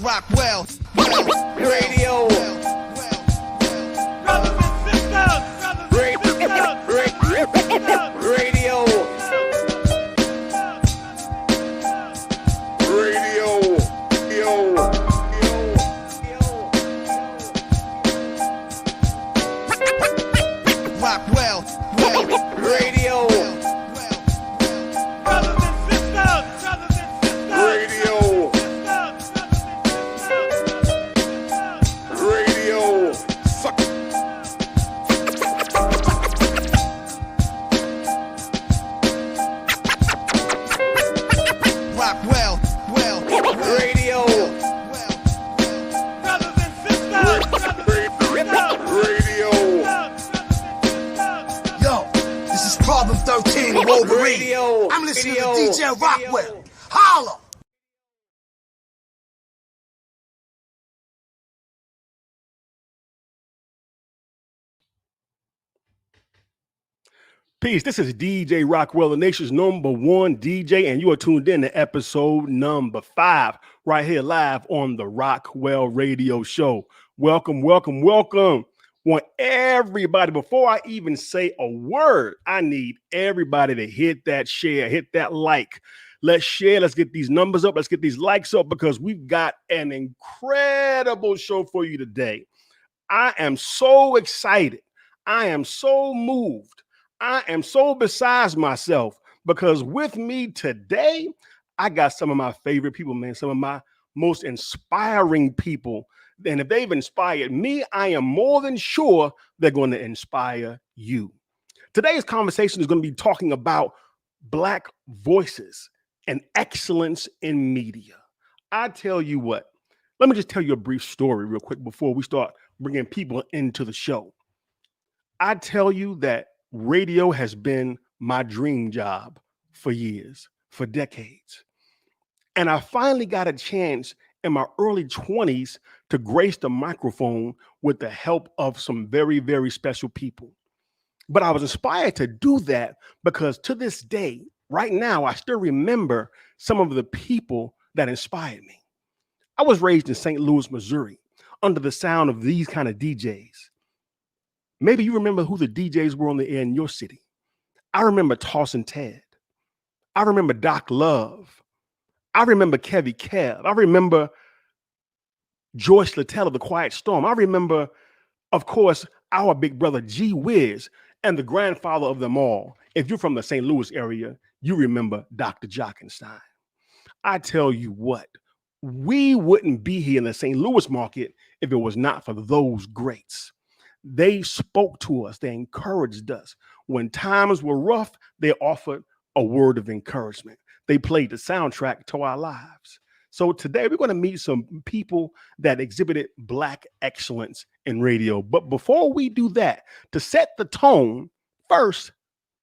Rockwell, radio. Brothers and sisters, Radio. Rockwell, radio. brothers and sisters, Radio. Radio. Fuck. Rockwell, radio. brothers and sisters, Radio. Yo, this is Problem 13 of Wolverine. Radio. I'm listening Radio. to DJ Rockwell. Holla! Peace. This is DJ Rockwell, the nation's #1 DJ, and you are tuned in to episode number 5 right here live on the Rockwell Radio Show. Welcome. Want everybody, before I even say a word, I need everybody to hit that share, hit that like. Let's share. Let's get these numbers up. Let's get these likes up because we've got an incredible show for you today. I am so excited. I am so moved. I am so besides myself because with me today, I got some of my favorite people, man, some of my most inspiring people. And if they've inspired me, I am more than sure they're going to inspire you. Today's conversation is going to be talking about Black voices and excellence in media. I tell you what, let me just tell you a brief story real quick before we start bringing people into the show. I tell you that radio has been my dream job for years, for decades. And I finally got a chance in my early 20s to grace the microphone with the help of some very, very special people. But I was inspired to do that because to this day, right now, I still remember some of the people that inspired me. I was raised in St. Louis, Missouri, under the sound of these kind of DJs. Maybe you remember who the DJs were on the air in your city. I remember Tossin' Ted. I remember Doc Love. I remember Kevy Kev. I remember Joyce Littell of The Quiet Storm. I remember, of course, our big brother G Wiz and the grandfather of them all. If you're from the St. Louis area, you remember Dr. Jockenstein. I tell you what, we wouldn't be here in the St. Louis market if it was not for those greats. They spoke to us. They encouraged us. When times were rough, they offered a word of encouragement. They played the soundtrack to our lives. So today we're going to meet some people that exhibited Black excellence in radio. But before we do that, to set the tone, first,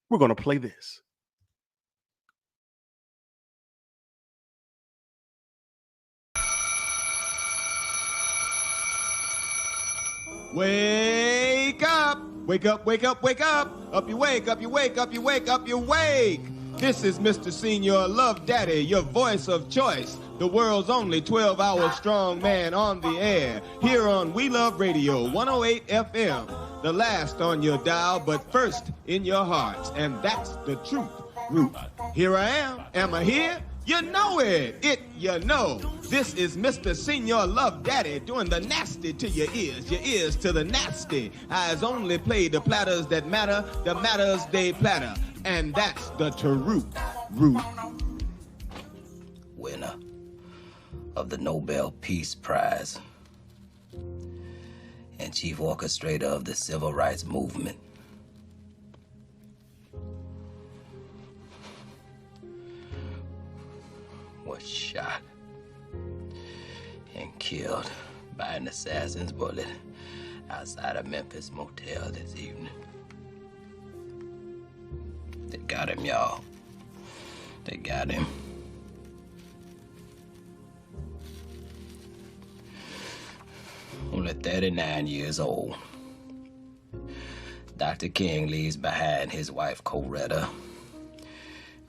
we're going to play this. Wake up! Wake up, wake up, wake up! Up you wake, up you wake, up you wake, up you wake! This is Mr. Senior Love Daddy, your voice of choice, the world's only 12-hour strong man on the air, here on We Love Radio 108 FM, the last on your dial, but first in your hearts, and that's the truth. Root. Here I am I here? You know it, you know. This is Mr. Senior Love Daddy doing the nasty to your ears to the nasty. Eyes only play the platters that matter, the matters they platter. And that's the root. Winner of the Nobel Peace Prize and chief orchestrator of the Civil Rights Movement. Was shot and killed by an assassin's bullet outside a Memphis motel this evening. They got him, y'all. They got him. Only 39 years old. Dr. King leaves behind his wife, Coretta,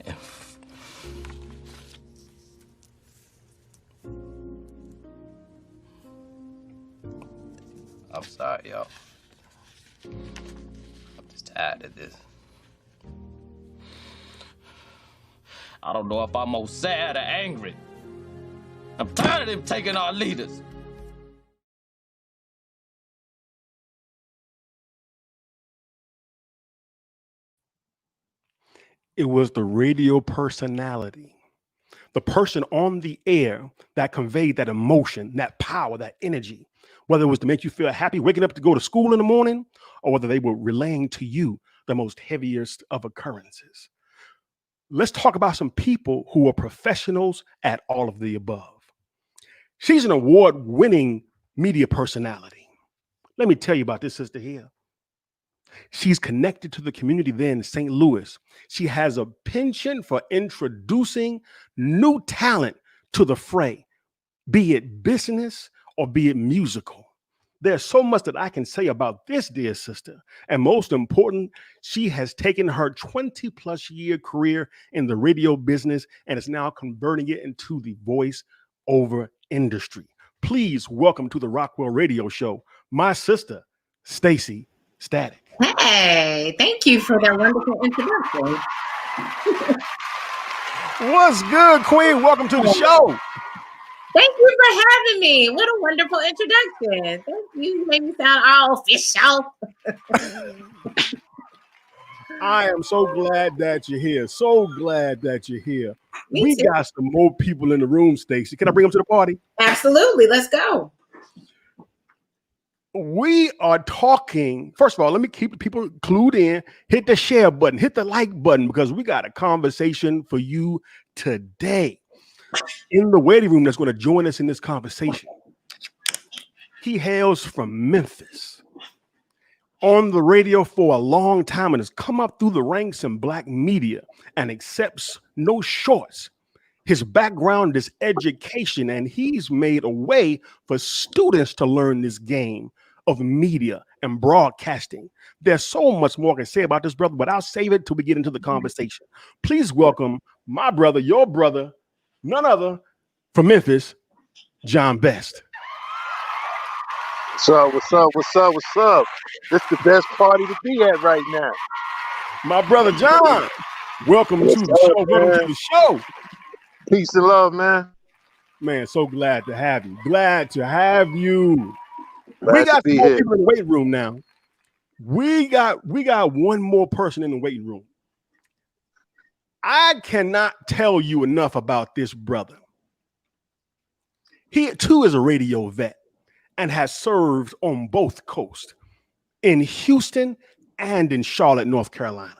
and I'm sorry, y'all. I'm just tired of this. I don't know if I'm more sad or angry. I'm tired of them taking our leaders. It was the radio personality, the person on the air that conveyed that emotion, that power, that energy, whether it was to make you feel happy waking up to go to school in the morning, or whether they were relaying to you the most heaviest of occurrences. Let's talk about some people who are professionals at all of the above. She's an award-winning media personality. Let me tell you about this sister here. She's connected to the community there in St. Louis. She has a penchant for introducing new talent to the fray, be it business or be it musical. There's so much that I can say about this dear sister. And most important, she has taken her 20 plus year career in the radio business and is now converting it into the voice over industry. Please welcome to the Rockwell Radio Show, my sister, Staci Static. Hey, thank you for that wonderful introduction. What's good, Queen? Welcome to the show. Thank you for having me. What a wonderful introduction. Thank you. You made me sound all official. I am so glad that you're here. So glad that you're here. Me We too. got some more people in the room, Staci. Can I bring them to the party? Absolutely. Let's go. We are talking. First of all, let me keep people clued in. Hit the share button, hit the like button, because we got a conversation for you today. In the waiting room that's going to join us in this conversation, he hails from Memphis, on the radio for a long time, and has come up through the ranks in Black media and accepts no shorts. His background is education, and he's made a way for students to learn this game of media and broadcasting. There's so much more I can say about this brother, but I'll save it till we get into the conversation. Please welcome my brother, your brother, none other from Memphis, John Best. What's up? What's up? What's up? What's up? This the best party to be at right now. My brother John, welcome to the show. Welcome to the show. Peace and love, man. Man, so glad to have you. Glad to have you. Glad We got to be four here. people in the waiting room now. We got one more person in the waiting room. I cannot tell you enough about this brother. He too is a radio vet and has served on both coasts, in Houston and in Charlotte, North Carolina.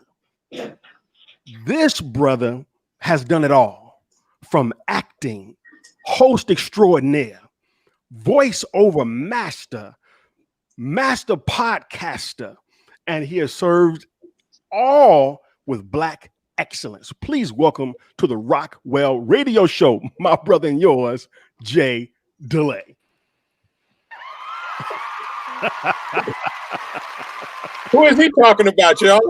This brother has done it all, from acting, host extraordinaire, voiceover master podcaster, and he has served all with Black excellence. Please welcome to the Rockwell Radio Show, my brother and yours, Jaye Delai. Who is he talking about, y'all?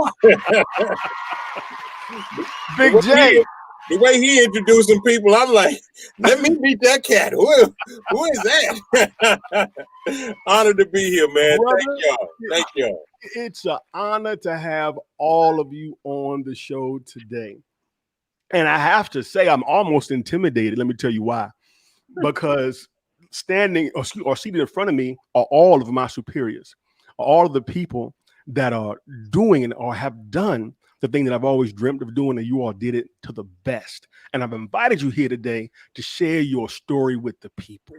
Big J. The way he introducing people, I'm like, let me meet that cat. Who is that? Honored to be here, man. Brother, Thank y'all. Thank y'all. It's an honor to have all of you on the show today. And I have to say, I'm almost intimidated. Let me tell you why. Because standing or seated in front of me are all of my superiors, all of the people that are doing or have done the thing that I've always dreamt of doing, and you all did it to the best. And I've invited you here today to share your story with the people,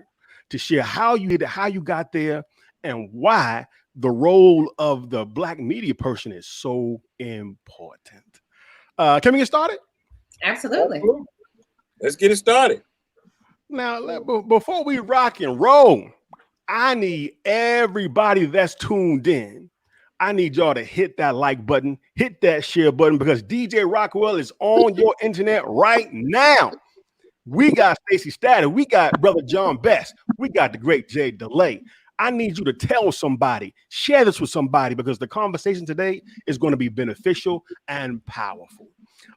to share how you did it, how you got there, and why the role of the Black media person is so important. Can we get started? Absolutely. Let's get it started. Now, before we rock and roll, I need everybody that's tuned in. I need y'all to hit that like button, hit that share button, because DJ Rockwell is on your internet right now. We got Staci Static. We got brother John Best. We got the great Jaye Delai. I need you to tell somebody, share this with somebody, because the conversation today is going to be beneficial and powerful.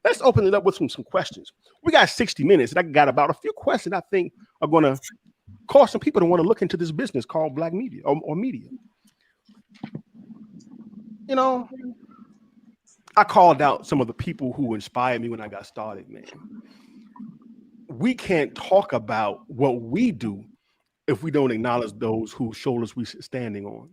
Let's open it up with some questions. We got 60 minutes, and I got about a few questions I think are going to cause some people to want to look into this business called Black media or media. You know, I called out some of the people who inspired me when I got started, man. We can't talk about what we do if we don't acknowledge those whose shoulders we're standing on.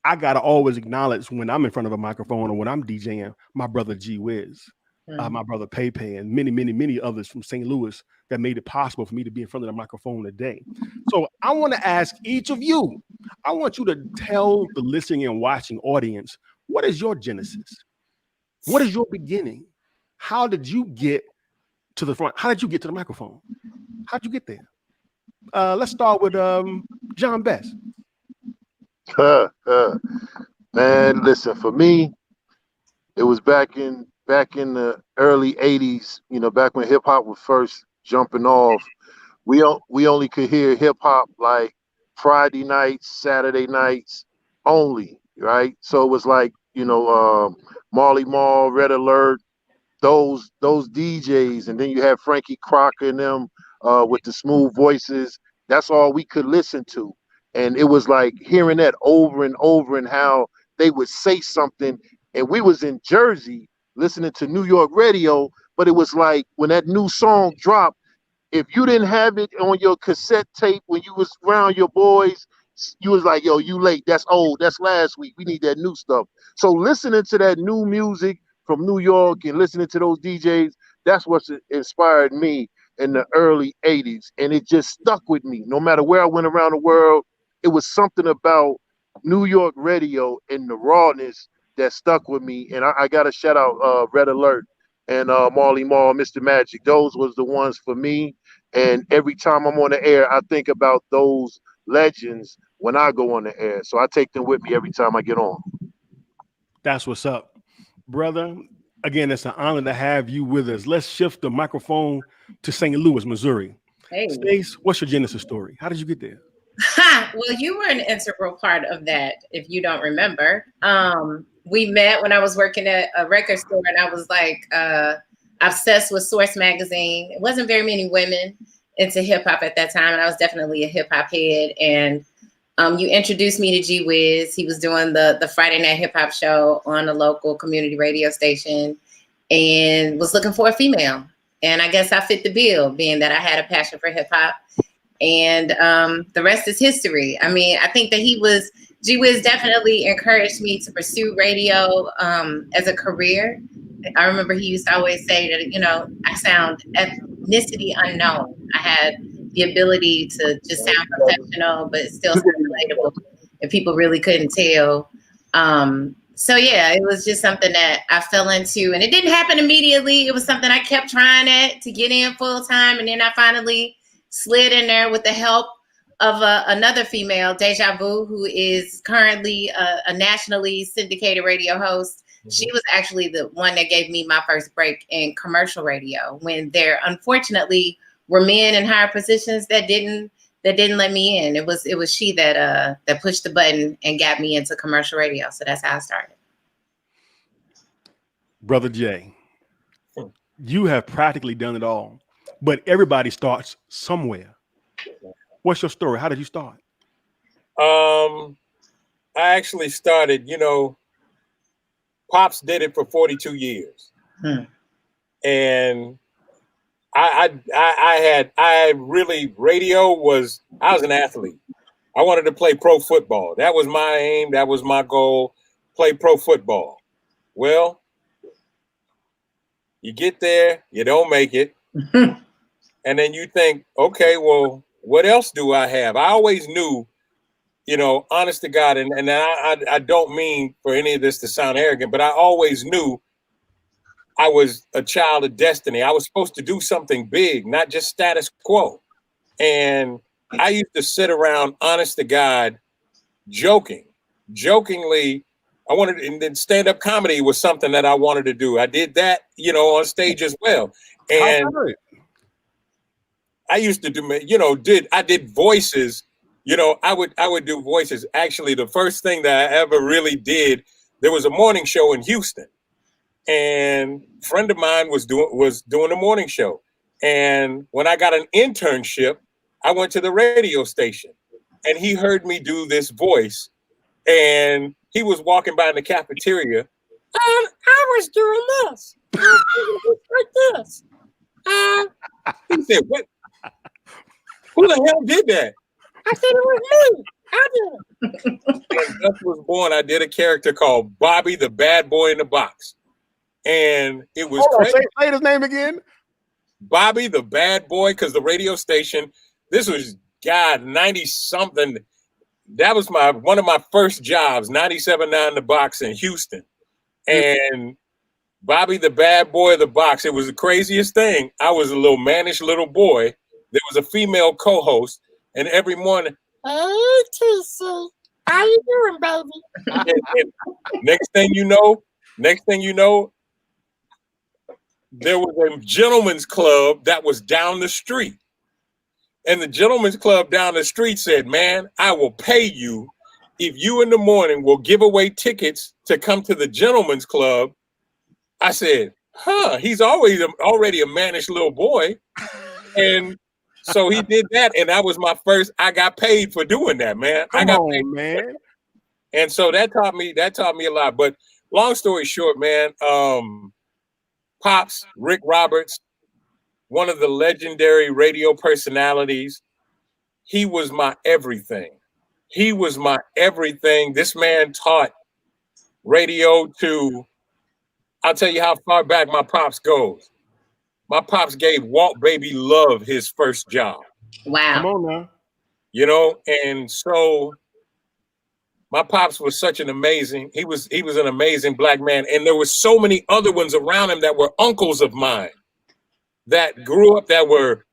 I gotta always acknowledge when I'm in front of a microphone or when I'm DJing, my brother G Wiz, my brother Pepe, and many, many, many others from St. Louis that made it possible for me to be in front of the microphone today. So I want to ask each of you, I want you to tell the listening and watching audience, what is your genesis? What is your beginning? How did you get to the front? How did you get to the microphone? How did you get there? Let's start with John Best. Man, listen, for me, it was back in the early 80s, you know, back when hip hop was first jumping off. We only could hear hip hop like Friday nights, Saturday nights only, right? So it was like, you know, Marley Marl, Red Alert, those DJs, and then you had Frankie Crocker and them with the smooth voices. That's all we could listen to. And it was like hearing that over and over and how they would say something. And we was in Jersey listening to New York radio, but it was like when that new song dropped, if you didn't have it on your cassette tape when you was around your boys, you was like, yo, you late. That's old. That's last week. We need that new stuff. So listening to that new music from New York and listening to those DJs, that's what inspired me in the early 80s. And it just stuck with me. No matter where I went around the world, it was something about New York radio and the rawness that stuck with me. And I got to shout out Red Alert and Marley Marl, Mr. Magic. Those was the ones for me. And every time I'm on the air, I think about those legends when I go on the air. So I take them with me every time I get on. That's what's up, brother. Again, it's an honor to have you with us. Let's shift the microphone to St. Louis, Missouri. Hey. Stace, what's your genesis story? How did you get there? Well, you were an integral part of that, if you don't remember. We met when I was working at a record store, and I was like obsessed with Source magazine. It wasn't very many women into hip hop at that time, and I was definitely a hip hop head. And you introduced me to G Wiz. He was doing the Friday night hip hop show on a local community radio station, and was looking for a female. And I guess I fit the bill, being that I had a passion for hip hop. And the rest is history. I mean, I think that G Wiz definitely encouraged me to pursue radio as a career. I remember he used to always say that, you know, I sound ethnicity unknown. I had the ability to just sound professional, but still sound relatable, and people really couldn't tell. So yeah, it was just something that I fell into, and it didn't happen immediately. It was something I kept trying at to get in full time, and then I finally slid in there with the help of another female, Deja Vu, who is currently a nationally syndicated radio host. Mm-hmm. She was actually the one that gave me my first break in commercial radio, when there unfortunately were men in higher positions that didn't let me in. It was she that pushed the button and got me into commercial radio. So that's how I started. Brother Jay, you have practically done it all, but everybody starts somewhere. What's your story? How did you start? I actually started, you know, Pops did it for 42 years. And I was an athlete. I wanted to play pro football. That was my aim. That was my goal, play pro football. Well, you get there, you don't make it. And then you think, okay, well, what else do I have? I always knew, you know, honest to God, and I don't mean for any of this to sound arrogant, but I always knew I was a child of destiny. I was supposed to do something big, not just status quo. And I used to sit around, honest to God, jokingly. And then stand-up comedy was something that I wanted to do. I did that, you know, on stage as well. And I used to do, you know, I did voices. You know, I would do voices. Actually, the first thing that I ever really did, there was a morning show in Houston, and a friend of mine was doing a morning show. And when I got an internship, I went to the radio station, and he heard me do this voice, and he was walking by in the cafeteria, and I was doing this. I was doing this like this. He said, "What? Who the hell did that?" I said, "It was me. I did it." And thus was born. I did a character called Bobby the Bad Boy in the Box, and it was crazy. Say his name again. Bobby the Bad Boy, because the radio station. This was 90 something. That was one of my first jobs, 97.9 The Box in Houston, and Bobby the Bad Boy of the Box. It was the craziest thing. I was a little mannish little boy. There was a female co-host, and every morning, "Hey, TC, how you doing, baby?" and next thing you know, there was a gentleman's club that was down the street. And the gentleman's club down the street said, "Man, I will pay you if you in the morning will give away tickets to come to the gentleman's club." I said, he's already a mannish little boy. And so he did that. And that was my first, I got paid for doing that, man. I got paid, man. And so that taught me a lot. But long story short, man, Pops, Rick Roberts, one of the legendary radio personalities, he was my everything. He was my everything. This man taught radio to, I'll tell you how far back my pops goes. My pops gave Walt Baby Love his first job. Wow. Come on now. You know, and so my pops was such an amazing, he was an amazing black man. And there were so many other ones around him that were uncles of mine that grew up that were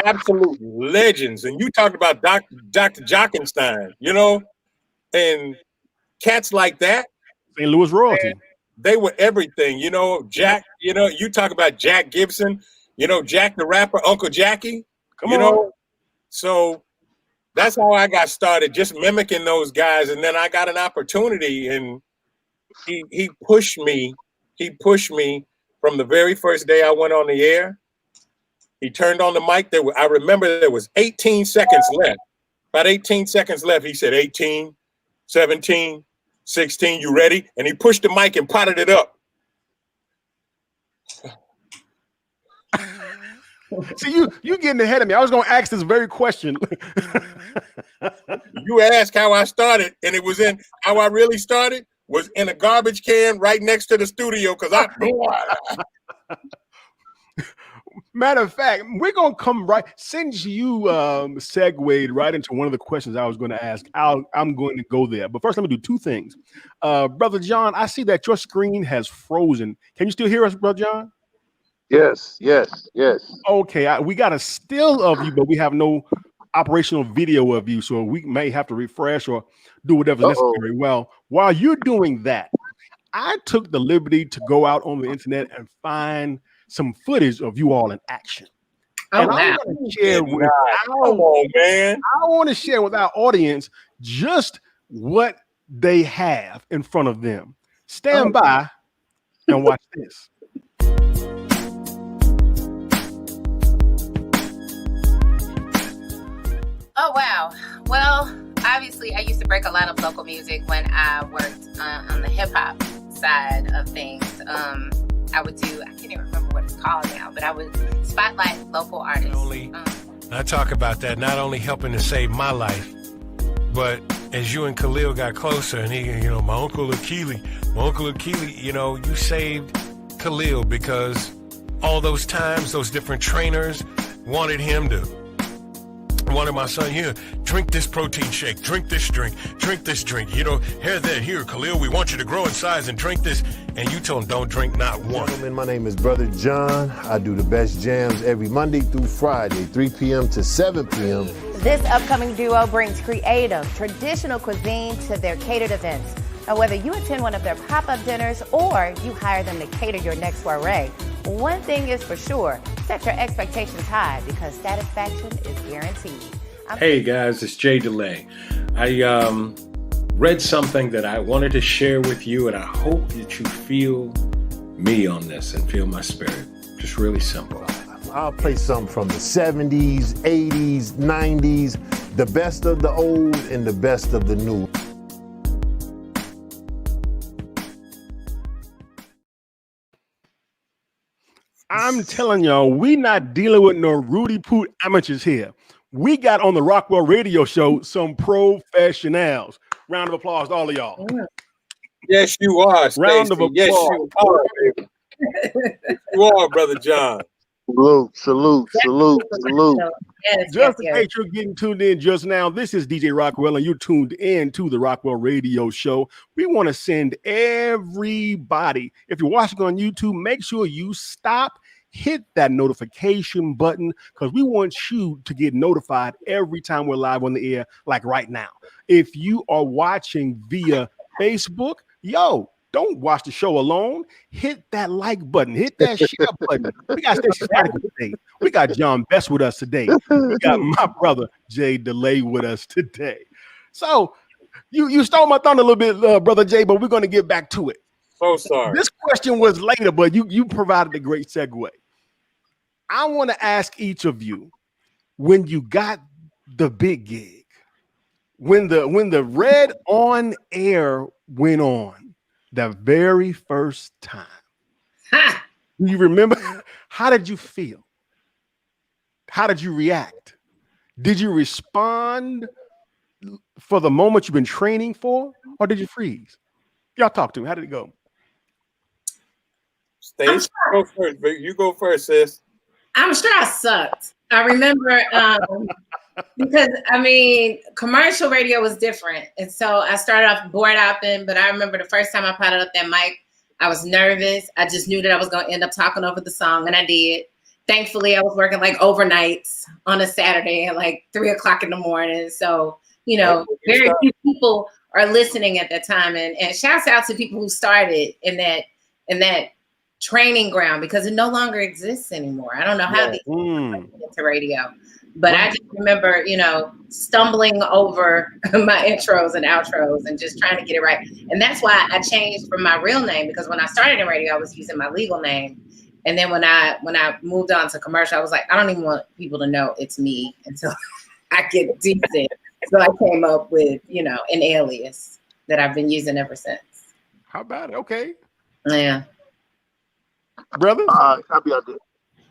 absolute legends. And you talked about Dr. Jockenstein, you know, and cats like that. St. Louis royalty. They were everything, you know. Jack, you know, you talk about Jack Gibson, you know, Jack the Rapper, Uncle Jackie, you know. So that's how I got started, just mimicking those guys. And then I got an opportunity, and he pushed me. He pushed me from the very first day I went on the air. He turned on the mic. I remember there was 18 seconds left. About 18 seconds left. He said, 18, 17, 16, you ready? And he pushed the mic and potted it up. See, you getting ahead of me. I was going to ask this very question. You asked how I started, and it was in how I really started was in a garbage can right next to the studio because Matter of fact, we're going to come right, since you segued right into one of the questions I was going to ask, I'm going to go there. But first, let me do two things. Brother John, I see that your screen has frozen. Can you still hear us, Brother John? Yes. Okay, we got a still of you, but we have no operational video of you, so we may have to refresh or do whatever's necessary. Well, while you're doing that, I took the liberty to go out on the internet and find some footage of you all in action. Oh, and wow. I want to share with our audience just what they have in front of them. Stand by and watch this. Oh, wow. Well, obviously, I used to break a lot of local music when I worked on the hip hop side of things. I would do, I can't even remember what it's called now, but I would spotlight local artists. I talk about that, not only helping to save my life, but as you and Khalil got closer, and he, you know, my Uncle Akili, you know, you saved Khalil because all those times, those different trainers wanted my son here, drink this protein shake, drink this drink, you know, here, Khalil, we want you to grow in size and drink this. And you told him don't drink not one. Gentlemen, my name is Brother John. I do the best jams every Monday through Friday, 3 p.m. to 7 p.m. This upcoming duo brings creative, traditional cuisine to their catered events. Now, whether you attend one of their pop-up dinners or you hire them to cater your next soiree, one thing is for sure, set your expectations high because satisfaction is guaranteed. Hey guys, it's Jaye Delai. I read something that I wanted to share with you, and I hope that you feel me on this and feel my spirit. Just really simple. I'll play something from the 70s, 80s, 90s, The best of the old and the best of the new. I'm telling y'all, we not dealing with no Rudy Poot amateurs here. We got on the Rockwell radio show some professionals. Round of applause to all of y'all. Yes, you are, Round of Stacy. applause. Yes, you are, baby. Yes, you are, Brother John. Salute. Yes, Just in yes. case you're getting tuned in just now, this is DJ Rockwell, and you're tuned in to the Rockwell Radio Show. We want to send everybody, if you're watching on YouTube, make sure you stop, hit that notification button, because we want you to get notified every time we're live on the air, like right now. If you are watching via Facebook, don't watch the show alone. Hit that like button. Hit that share button. We got Staci Static today. We got John Best with us today. We got my brother Jaye Delai with us today. So you stole my thunder a little bit, Brother Jay, but we're going to get back to it. So sorry. This question was later, but you provided a great segue. I want to ask each of you, when you got the big gig, when the red on air went on, the very first time. Do you remember? How did you feel? How did you react? Did you respond for the moment you've been training for, or did you freeze? Y'all talk to me. How did it go? Stacy, go first. You go first, sis. I'm sure I sucked. I remember because commercial radio was different. And so I started off board hopping, but I remember the first time I potted up that mic, I was nervous. I just knew that I was going to end up talking over the song, and I did. Thankfully, I was working like overnights on a Saturday at like 3:00 in the morning. So, very few people are listening at that time. And shouts out to people who started in that training ground, because it no longer exists anymore. I don't know how these people get into radio, but I just remember, stumbling over my intros and outros and just trying to get it right. And that's why I changed from my real name, because when I started in radio, I was using my legal name. And then when I moved on to commercial, I was like, I don't even want people to know it's me until I get decent. So I came up with, an alias that I've been using ever since. How about it? Okay. Yeah. Brother? I'll be out there.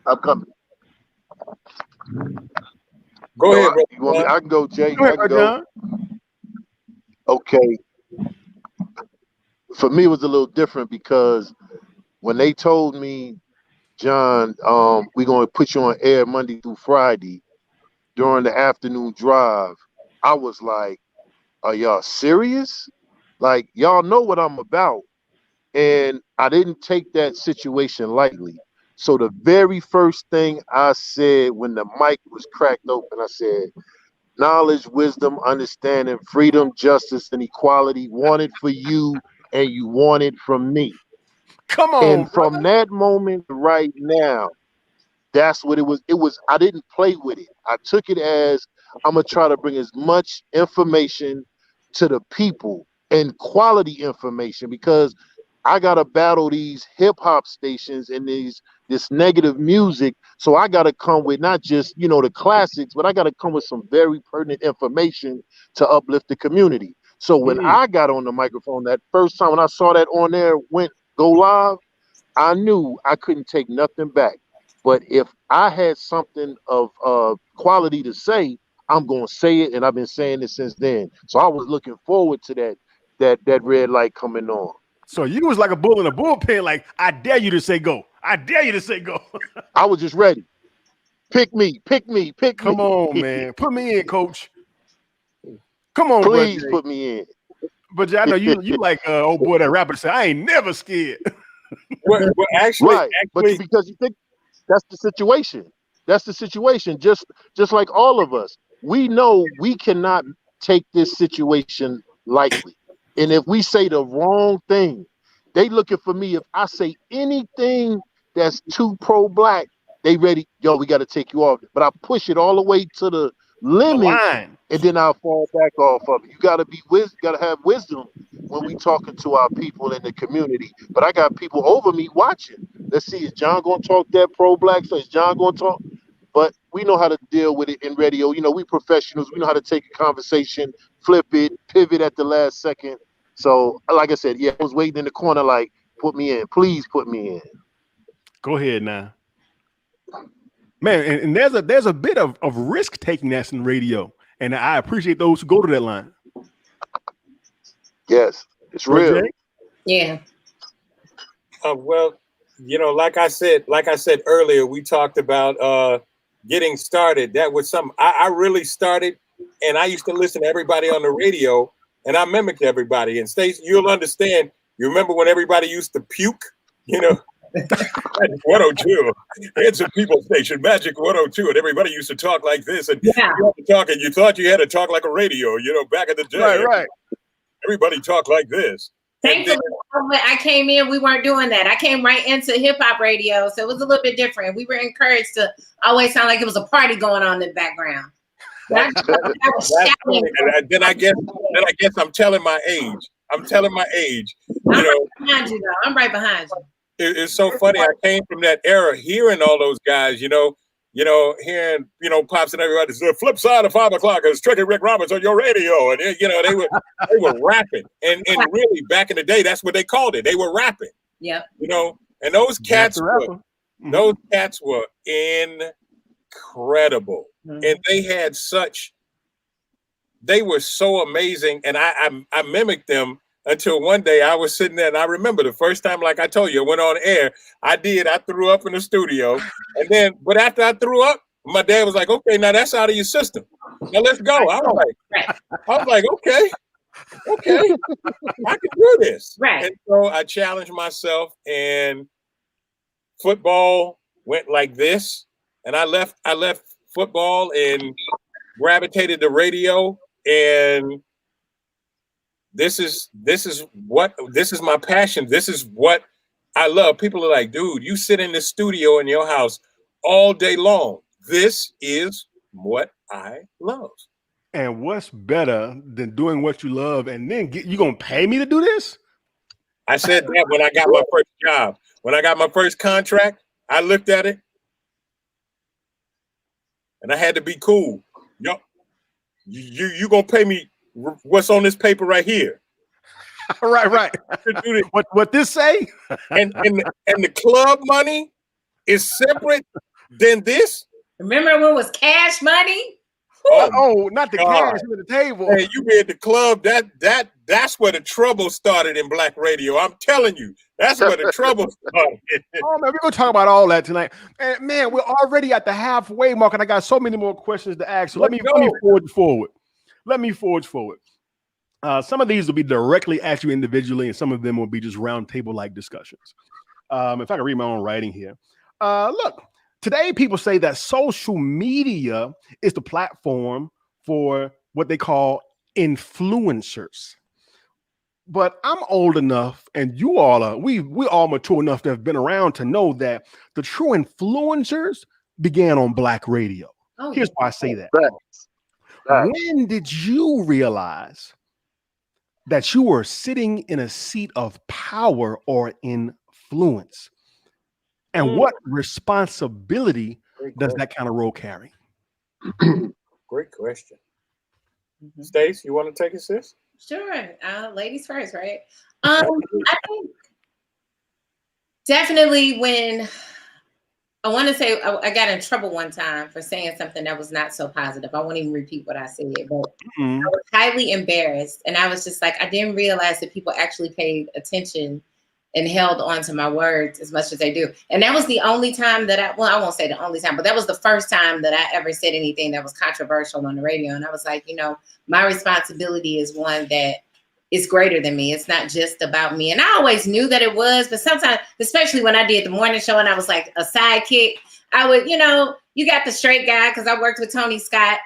I'm coming. Go ahead, brother. You want me? I can go, Jay. Go ahead, I can go. Okay. For me, it was a little different because when they told me, John, we're going to put you on air Monday through Friday during the afternoon drive, I was like, are y'all serious? Like, y'all know what I'm about. And I didn't take that situation lightly. So the very first thing I said when the mic was cracked open, I said, knowledge, wisdom, understanding, freedom, justice, and equality wanted for you, and you want it from me. Come on. And from that moment right now, that's what it was. I didn't play with it. I took it as I'm going to try to bring as much information to the people and quality information, because I got to battle these hip hop stations and this negative music. So I got to come with not just, the classics, but I got to come with some very pertinent information to uplift the community. So when I got on the microphone that first time, when I saw that on there go live, I knew I couldn't take nothing back. But if I had something of quality to say, I'm going to say it. And I've been saying it since then. So I was looking forward to that red light coming on. So you was like a bull in a bullpen, like, I dare you to say go. I dare you to say go. I was just ready. Pick me. Come on, man. Put me in, coach. Come on, please put me in. But I know you like old boy that rapper said, I ain't never scared. Well, actually, but because you think that's the situation. That's the situation. Just like all of us, we know we cannot take this situation lightly. And if we say the wrong thing, they looking for me. If I say anything that's too pro-black, they ready. Yo, we got to take you off. But I push it all the way to the limit, and then I'll fall back off of it. You got to have wisdom when we talking to our people in the community. But I got people over me watching. Let's see, is John going to talk that pro-black? So is John going to talk? But we know how to deal with it in radio. You know, we professionals. We know how to take a conversation, flip it, pivot at the last second. So, like I said, yeah, I was waiting in the corner, like, put me in. Please put me in. Go ahead now. Man, and there's a bit of risk taking that's in radio. And I appreciate those who go to that line. Yes, it's real. Yeah. Well, you know, like I said earlier, we talked about getting started. That was something I really started, and I used to listen to everybody on the radio, and I mimicked everybody. And Stacy, you'll understand. You remember when everybody used to puke? You know, 102. It's a people station, Magic 102, and everybody used to talk like this. And you had to talk, and you thought you had to talk like a radio. You know, back in the day, right. Everybody talked like this. Thankfully, when I came in, we weren't doing that. I came right into hip hop radio, so it was a little bit different. We were encouraged to always sound like it was a party going on in the background. Then I guess I'm telling my age. You know, behind you though. I'm right behind you. It's so funny. I came from that era, hearing all those guys. You know, hearing Pops and everybody. The flip side of 5 o'clock is Tricky Rick Roberts on your radio, and they were rapping, and really back in the day, that's what they called it. They were rapping. Yep. You know, and those cats were incredible, and they were so amazing, and I mimicked them. Until one day I was sitting there, and I remember the first time, like I told you, I went on air. I threw up in the studio, but after I threw up, my dad was like, "Okay, now that's out of your system. Now let's go." I was like, okay, I can do this. Right. And so I challenged myself, and football went like this, and I left football and gravitated to radio, and this is my passion. This is what I love. People are like, dude, you sit in the studio in your house all day long. This is what I love. And what's better than doing what you love and then you gonna pay me to do this? I said that when I got my first job. When I got my first contract, I looked at it and I had to be cool. Yo, you gonna pay me what's on this paper right here? right. What this say? and the club money is separate than this. Remember when it was cash money? Oh, not the cash at the table. Hey, you be at the club. That's where the trouble started in black radio. I'm telling you, that's where the trouble started. Oh man, we're gonna talk about all that tonight. And man, we're already at the halfway mark, and I got so many more questions to ask. So let me forge forward. Some of these will be directly at you individually, and some of them will be just roundtable-like discussions. If I can read my own writing here. Look, today people say that social media is the platform for what they call influencers. But I'm old enough, and you all are, we all mature enough to have been around to know that the true influencers began on black radio. Oh, Here's why I say that. Right. When did you realize that you were sitting in a seat of power or influence? And what responsibility does that kind of role carry? Great question. Stace, you want to take it, sis? Sure. Ladies first, right? I think definitely when I want to say I got in trouble one time for saying something that was not so positive. I won't even repeat what I said, but I was highly embarrassed. And I was just like, I didn't realize that people actually paid attention and held on to my words as much as they do. And that was the only time that I won't say the only time, but that was the first time that I ever said anything that was controversial on the radio. And I was like, my responsibility is one that is greater than me. It's not just about me. And I always knew that it was, but sometimes, especially when I did the morning show and I was like a sidekick, I would, you got the straight guy because I worked with Tony Scott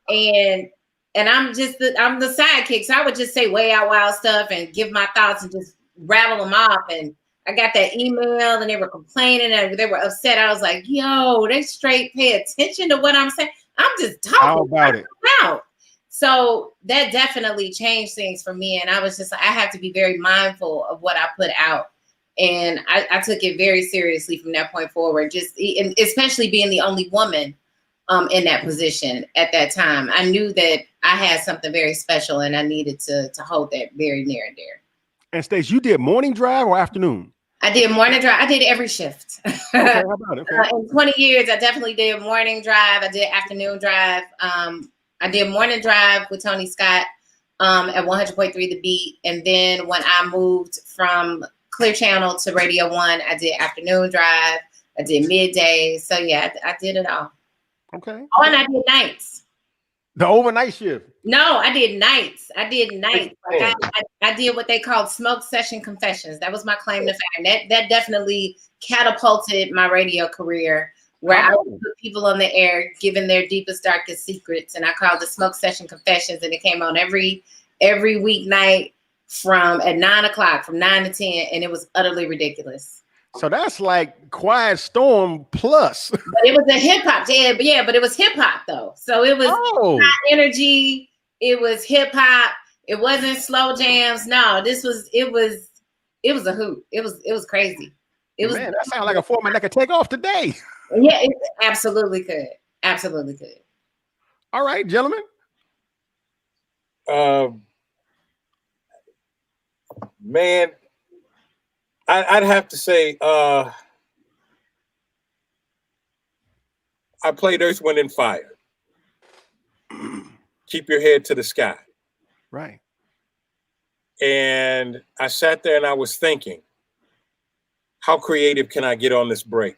and I'm the sidekick. So I would just say way out wild stuff and give my thoughts and just rattle them off. And I got that email and they were complaining and they were upset. I was like, yo, they straight pay attention to what I'm saying. I'm just talking How about it. So that definitely changed things for me. And I was just like, I have to be very mindful of what I put out. And I took it very seriously from that point forward, just especially being the only woman in that position at that time. I knew that I had something very special and I needed to hold that very near and dear. And Stace, you did morning drive or afternoon? I did morning drive. I did every shift. Okay, how about it? Okay. In 20 years, I definitely did morning drive. I did afternoon drive. I did morning drive with Tony Scott at 100.3 The Beat. And then when I moved from Clear Channel to Radio 1, I did afternoon drive. I did midday. So yeah, I did it all. Okay. Oh, and I did nights. The overnight shift. No, I did nights. Like I did what they called smoke session confessions. That was my claim to fame. That definitely catapulted my radio career, where I would put people on the air giving their deepest, darkest secrets, and I called it smoke session confessions, and it came on every weeknight from at 9 o'clock, from 9 to 10, and it was utterly ridiculous. So that's like Quiet Storm plus. But it was a hip hop, yeah, but it was hip hop though. So it was high energy. It was hip hop. It wasn't slow jams. No, it was a hoot. It was crazy. It was, man, that sounds like a format that could take off today. Yeah, it absolutely could. Absolutely could. All right, gentlemen. Man, I'd have to say I played Earth, Wind, and Fire. Keep your head to the sky. Right. And I sat there and I was thinking, how creative can I get on this break?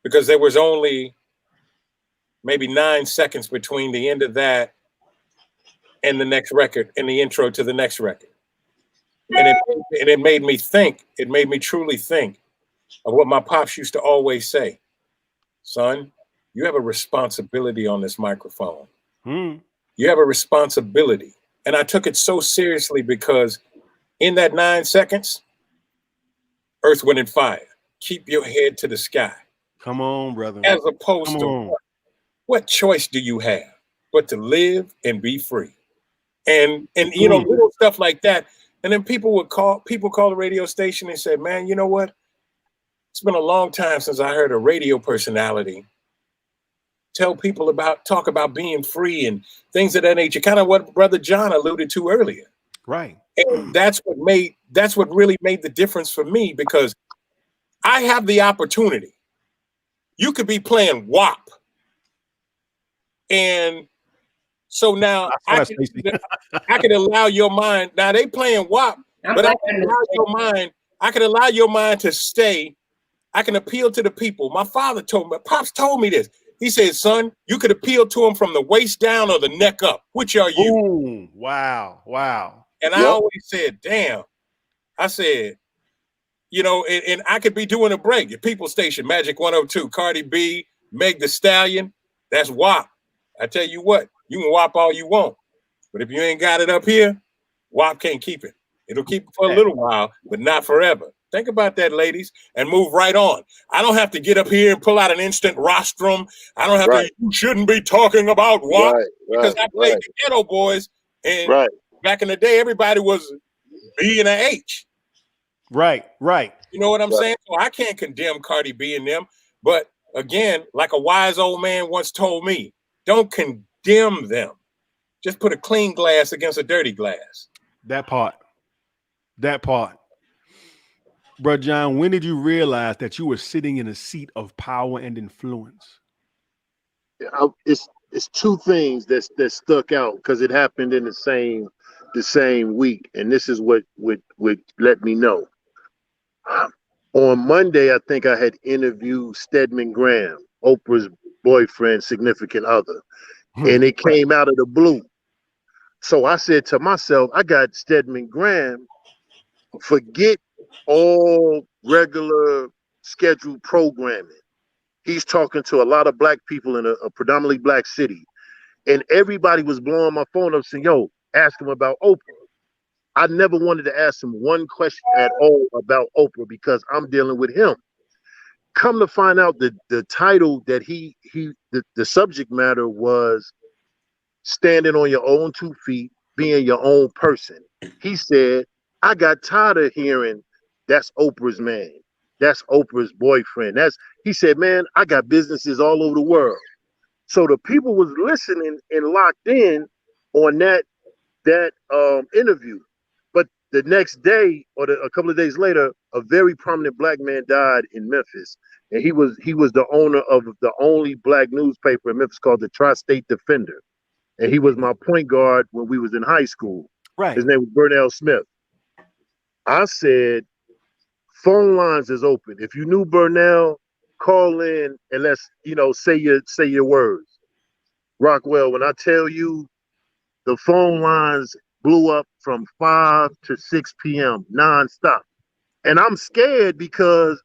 Because there was only maybe 9 seconds between the end of that and the next record and the intro to the next record. And it made me think, it made me truly think of what my pops used to always say. Son, you have a responsibility on this microphone. You have a responsibility. And I took it so seriously because in that 9 seconds, Earth, Wind, and Fire, keep your head to the sky. Come on, brother. As opposed to what choice do you have but to live and be free? And you know, little stuff like that. And then people call the radio station and say, man, you know what? It's been a long time since I heard a radio personality talk about being free and things of that nature. Kind of what Brother John alluded to earlier. Right. And that's what really made the difference for me, because I have the opportunity. You could be playing WAP. And so now I could allow your mind. Now they playing WAP, but I can allow your mind to stay. I can appeal to the people. My father told me, Pops told me this. He said, son, you could appeal to them from the waist down or the neck up. Which are you? Ooh, wow. And I always said, damn. I said, you know, and I could be doing a break at People Station, Magic 102, Cardi B, Meg the Stallion. That's WAP. I tell you what, you can WAP all you want. But if you ain't got it up here, WAP can't keep it. It'll keep it for a little while, but not forever. Think about that, ladies, and move right on. I don't have to get up here and pull out an instant rostrum. I don't have to, you shouldn't be talking about WAP, because I played the Ghetto Boys, and back in the day, everybody was B and a H. Right. You know what I'm saying? So I can't condemn Cardi B and them, but again, like a wise old man once told me, don't condemn them. Just put a clean glass against a dirty glass. That part. Bro, John, when did you realize that you were sitting in a seat of power and influence? It's two things that stuck out because it happened in the same week, and this is what let me know. On Monday, I think I had interviewed Stedman Graham, Oprah's boyfriend, significant other, and it came out of the blue. So I said to myself, I got Stedman Graham. Forget all regular scheduled programming. He's talking to a lot of black people in a predominantly black city. And everybody was blowing my phone up saying, yo, ask him about Oprah. I never wanted to ask him one question at all about Oprah because I'm dealing with him. Come to find out the title that the subject matter was standing on your own 2 feet, being your own person. He said, I got tired of hearing that's Oprah's man. That's Oprah's boyfriend. He said, man, I got businesses all over the world. So the people was listening and locked in on that interview. But the next day or a couple of days later, a very prominent black man died in Memphis. And he was the owner of the only black newspaper in Memphis called the Tri-State Defender. And he was my point guard when we was in high school. Right. His name was Burnell Smith. I said, phone lines is open. If you knew Burnell, call in and let's, say your words. Rockwell, when I tell you the phone lines blew up from 5 to 6 p.m. nonstop. And I'm scared because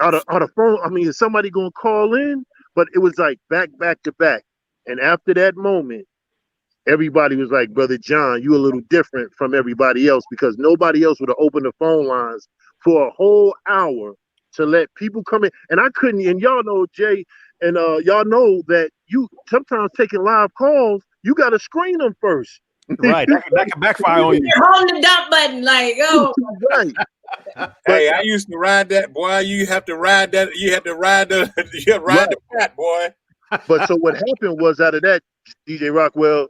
out of phone, I mean, is somebody gonna call in? But it was like back to back. And after that moment, everybody was like, Brother John, you a little different from everybody else, because nobody else would have opened the phone lines for a whole hour to let people come in. And I couldn't, and y'all know, Jay, and y'all know that you sometimes taking live calls, you got to screen them first. Right. That can backfire on you. You're on the dump button, like, oh. Right. Hey, I used to ride that, boy. You have to ride that. You have to ride the pat, boy. But so what happened was, out of that, DJ Rockwell,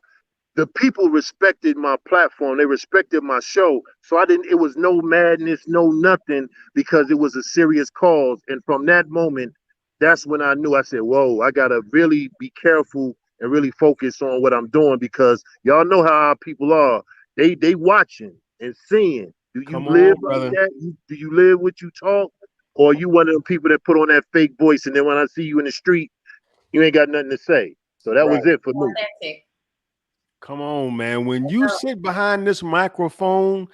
the people respected my platform. They respected my show. So it was no madness, no nothing, because it was a serious cause. And from that moment, that's when I knew. I said, whoa, I got to really be careful and really focus on what I'm doing, because y'all know how our people are. They watching and seeing. Do you live like that? Do you live what you talk? Or are you one of them people that put on that fake voice, and then when I see you in the street, you ain't got nothing to say? So that was it for me. Come on, man. When you sit behind this microphone,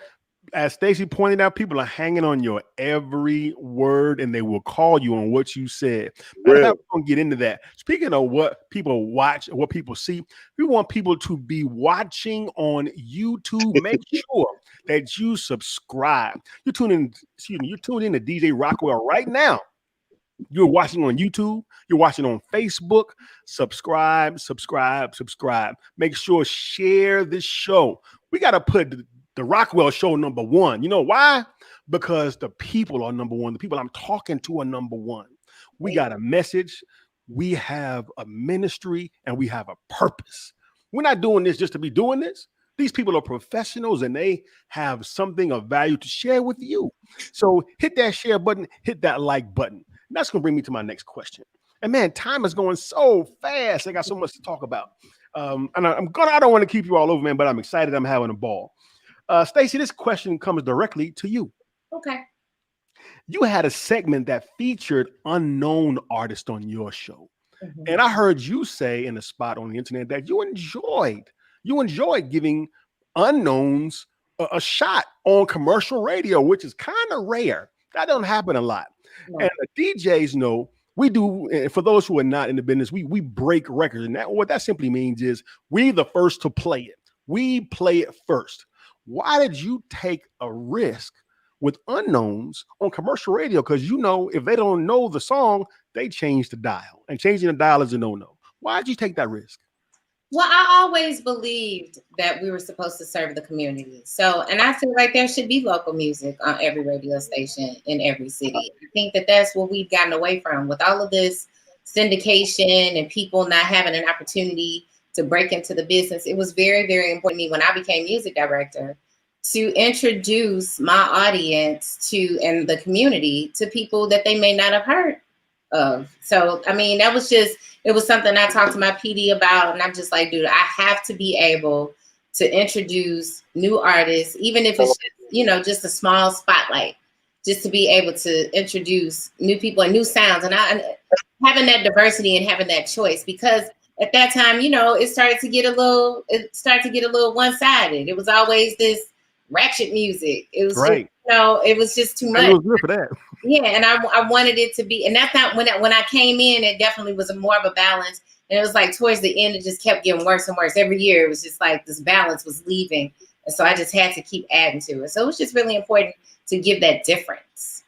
as Staci pointed out, people are hanging on your every word, and they will call you on what you said. We're going to get into that. Speaking of what people watch, what people see, we want people to be watching on YouTube. Make sure that you subscribe. You're tuned in to DJ Rockwell right now. You're watching on YouTube. You're watching on Facebook. Subscribe. Make sure, share this show. We got to put the Rockwell show number one. You know why? Because the people are number one. The people I'm talking to are number one. We got a message. We have a ministry, and we have a purpose. We're not doing this just to be doing this. These people are professionals, and they have something of value to share with you. So hit that share button, hit that like button. That's going to bring me to my next question. And man, time is going so fast. I got so much to talk about. And I don't want to keep you all over, man, but I'm excited. I'm having a ball. Staci, this question comes directly to you. Okay. You had a segment that featured unknown artists on your show. Mm-hmm. And I heard you say in a spot on the internet that you enjoyed giving unknowns a shot on commercial radio, which is kind of rare. That don't happen a lot. No. And the DJs know we do. And for those who are not in the business, we break records. And what that simply means is we're the first to play it. We play it first. Why did you take a risk with unknowns on commercial radio? Because if they don't know the song, they change the dial. And changing the dial is a no-no. Why did you take that risk? Well, I always believed that we were supposed to serve the community. So, and I feel like there should be local music on every radio station in every city. I think that that's what we've gotten away from with all of this syndication and people not having an opportunity to break into the business. It was very, very important to me when I became music director to introduce my audience and the community to people that they may not have heard of. So, I mean, it was something I talked to my PD about, and I'm just like, dude, I have to be able to introduce new artists, even if it's just, just a small spotlight, just to be able to introduce new people and new sounds, and having that diversity and having that choice, because at that time, it started to get a little one-sided. It was always this ratchet music. It was right. It was just too much. It was good for that. Yeah, and I wanted it to be, and that's not when I came in. It definitely was more of a balance, and it was like towards the end, it just kept getting worse and worse every year. It was just like this balance was leaving, and so I just had to keep adding to it. So it was just really important to give that difference.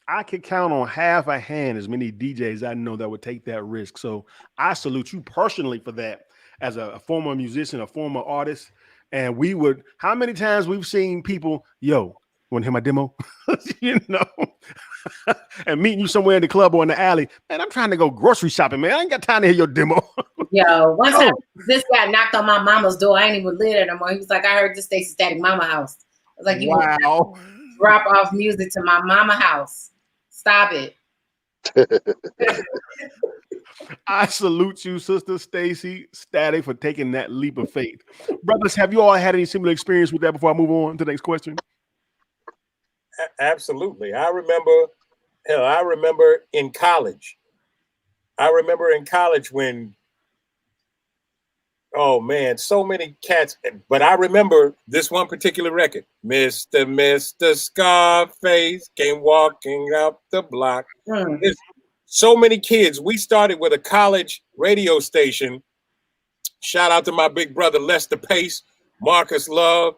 I could count on half a hand as many DJs I know that would take that risk. So I salute you personally for that. As a former musician, a former artist, and how many times we've seen people, yo, want to hear my demo? and meeting you somewhere in the club or in the alley. Man, I'm trying to go grocery shopping, man. I ain't got time to hear your demo. Yo, one time this guy knocked on my mama's door. I ain't even live there no more. He was like, I heard this Staci Static mama house. I was like, you wow. Drop off music to my mama house. Stop it. I salute you, Sister Staci Static, for taking that leap of faith. Brothers, have you all had any similar experience with that before I move on to the next question? Absolutely. I remember in college. When, oh man, so many cats. But I remember this one particular record. Mr. Scarface came walking up the block. There's so many kids. We started with a college radio station. Shout out to my big brother, Lester Pace, Marcus Love,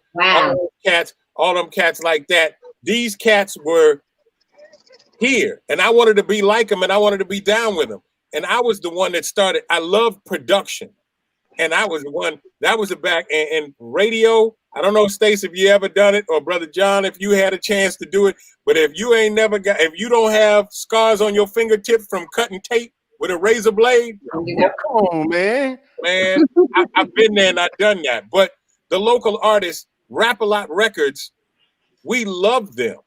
all them cats like that. These cats were here, and I wanted to be like them, and I wanted to be down with them. And I was the one that started. I love production, and I was the one that was the back and radio. I don't know, Stace, if you ever done it, or Brother John, if you had a chance to do it. But if you if you don't have scars on your fingertips from cutting tape with a razor blade, come on, man. Man, I've been there and I've done that. But the local artists, Rap-A-Lot Records, we loved them.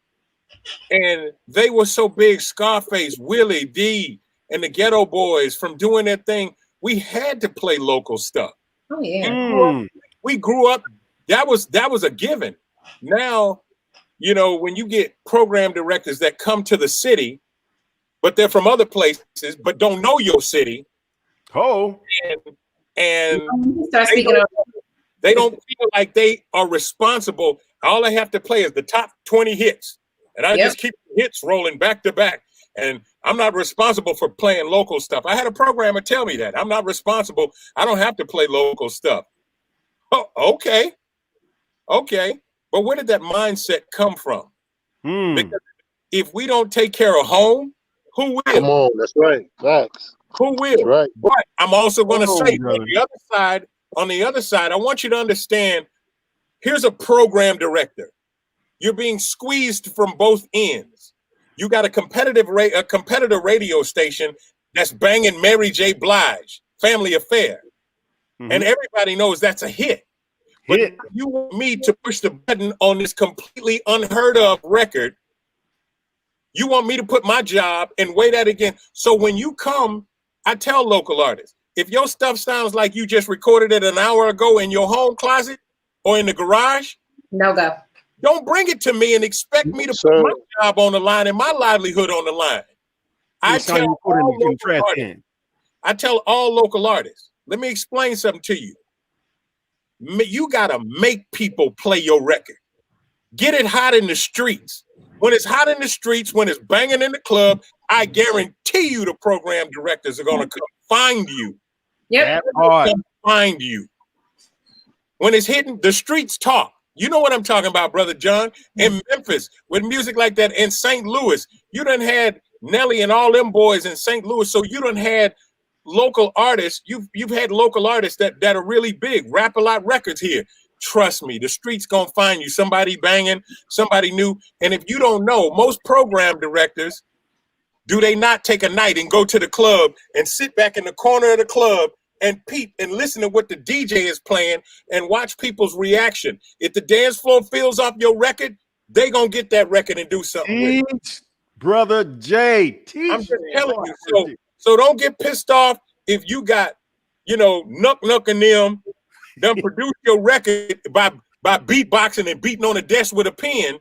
And they were so big, Scarface, Willie D, and the Ghetto Boys, from doing their thing. We had to play local stuff. Oh, yeah. We grew up, that was a given. Now, you know, when you get program directors that come to the city, but they're from other places, but don't know your city. Oh. And they don't feel like they are responsible. All I have to play is the top 20 hits. And I just keep hits rolling back to back. And I'm not responsible for playing local stuff. I had a programmer tell me that. I'm not responsible. I don't have to play local stuff. Oh, okay. Okay. But where did that mindset come from? Because if we don't take care of home, who will? Come on, that's right. Facts. Who will? That's right. But I'm also going to say on the other side, I want you to understand, here's a program director. You're being squeezed from both ends. You got a competitor radio station that's banging Mary J. Blige, Family Affair. And everybody knows that's a hit. But if you want me to push the button on this completely unheard of record, you want me to put my job and weigh that again. So when you come, I tell local artists, if your stuff sounds like you just recorded it an hour ago in your home closet or in the garage, no go. Don't bring it to me and expect me to put my job on the line and my livelihood on the line. I tell all local artists, let me explain something to you. You got to make people play your record. Get it hot in the streets. When it's hot in the streets, when it's banging in the club, I guarantee you the program directors are going to come find you. Come find you. When it's hitting, the streets talk. You know what I'm talking about, Brother John. In Memphis, with music like that, in St. Louis, you done had Nelly and all them boys in St. Louis, so you done had local artists. You've had local artists that are really big. Rap-A-Lot Records here. Trust me, the streets gonna find you. Somebody banging, somebody new. And if you don't know, most program directors, do they not take a night and go to the club and sit back in the corner of the club and peep and listen to what the DJ is playing and watch people's reaction? If the dance floor fills off your record, they gonna get that record and do something with it. Brother Jay, I'm just telling you. So don't get pissed off if you got, Nuck and them done produce your record by beatboxing and beating on the desk with a pen,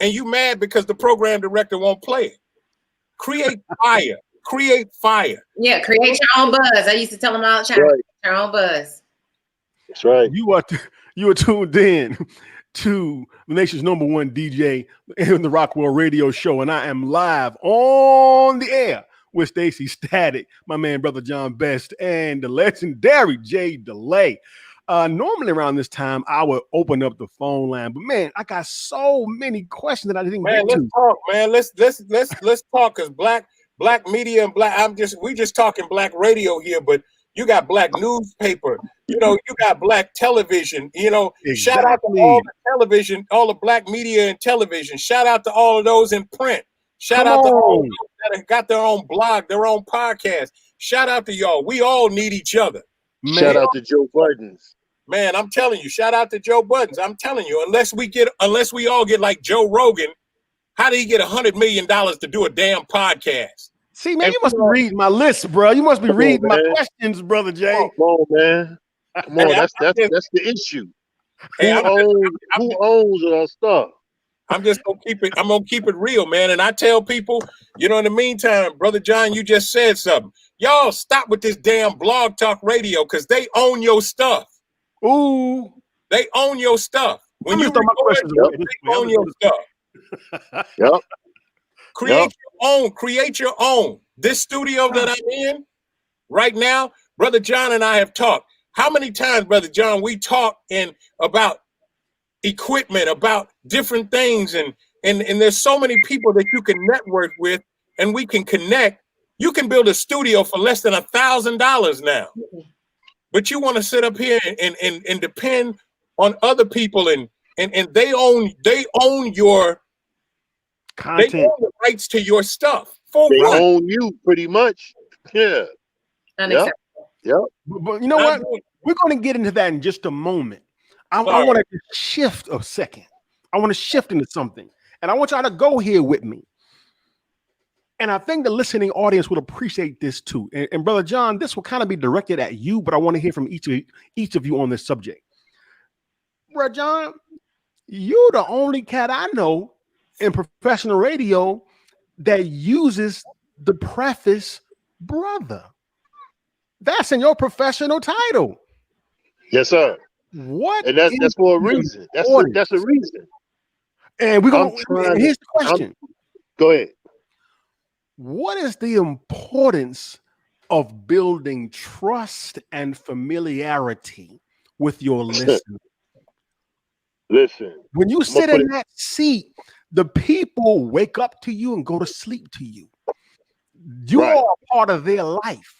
and you mad because the program director won't play it. Create fire. Create fire. Yeah, create your own buzz. I used to tell them all the time, your own buzz. That's right. You are tuned in to the nation's #1 DJ in the Rockwell Radio Show, and I am live on the air with Staci Static, my man, Brother John Best, and the legendary Jaye Delai. Normally around this time, I would open up the phone line, but man, I got so many questions that I didn't get to. Let's talk, man. Let's talk, because black media and we just talking black radio here, but you got black newspaper, you got black television, Exactly. Shout out to all the television, all the black media and television. Shout out to all of those in print. Shout Come out to all on. those that have got their own blog, their own podcast. Shout out to y'all. We all need each other. Man. Shout out to Joe Buttons. Man, I'm telling you, shout out to Joe Buttons. I'm telling you, unless we all get like Joe Rogan, how did he get $100 million to do a damn podcast? See, man, And you must be reading my list, bro. You must be Come on, reading my man. questions, brother Jay. Come on, man. Come on, Hey, that's the issue. Hey, Who owns our stuff? I'm just gonna keep it. I'm gonna keep it real, man. And I tell people, you know, in the meantime, brother John, you just said something. Y'all stop with this damn blog talk radio because they own your stuff. Ooh, they own your stuff. When you throw my questions away. they own your stuff. Yep. Create your own. This studio that I'm in right now, brother John and I have talked. How many times, brother John, we talk about equipment, about different things, and there's so many people that you can network with and we can connect. You can build a studio for less than $1,000 now. But you want to sit up here and depend on other people and they own your content. They own the rights to your stuff. They own you pretty much. Yeah. Unacceptable. Yep. But you know what? We're going to get into that in just a moment. I want to shift a second. I want to shift into something. And I want y'all to go here with me. And I think the listening audience will appreciate this too. And Brother John, this will kind of be directed at you, but I want to hear from each of you on this subject. Brother John, you're the only cat I know in professional radio that uses the preface brother. That's in your professional title. Yes, sir. What? And that's for a reason. That's a reason. And we're going to here's the question. Go ahead. What is the importance of building trust and familiarity with your listeners? Listen. When you sit in that seat, the people wake up to you and go to sleep to you. You are a part of their life.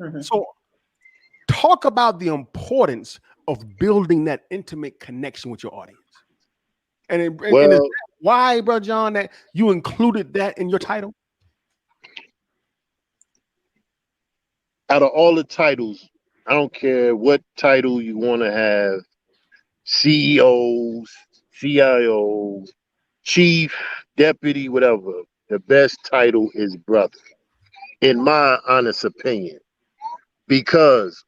Mm-hmm. So talk about the importance of building that intimate connection with your audience. And is that why, Brother John, that you included that in your title? Out of all the titles, I don't care what title you want to have, CEOs, CIOs, chief, deputy, whatever, the best title is brother, in my honest opinion. Because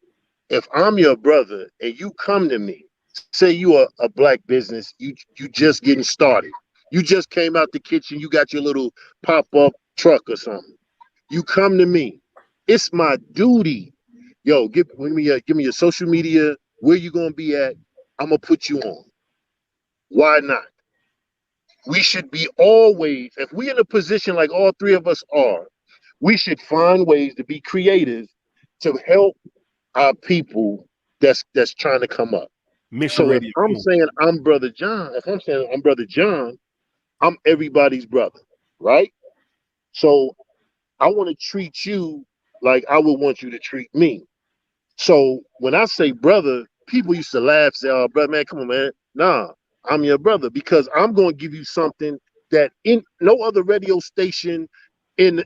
if I'm your brother and you come to me, say you are a black business, you just getting started. You just came out the kitchen, you got your little pop-up truck or something. You come to me. It's my duty. Yo, give me your social media, where you gonna be at. I'm gonna put you on. Why not? We should be always, if we're in a position like all three of us are, we should find ways to be creative to help our people that's trying to come up. So if I'm saying I'm Brother John, I'm everybody's brother, right? So I want to treat you like I would want you to treat me. So when I say brother, people used to laugh, say, "Oh, brother, man, come on, man." Nah, I'm your brother because I'm going to give you something that in no other radio station in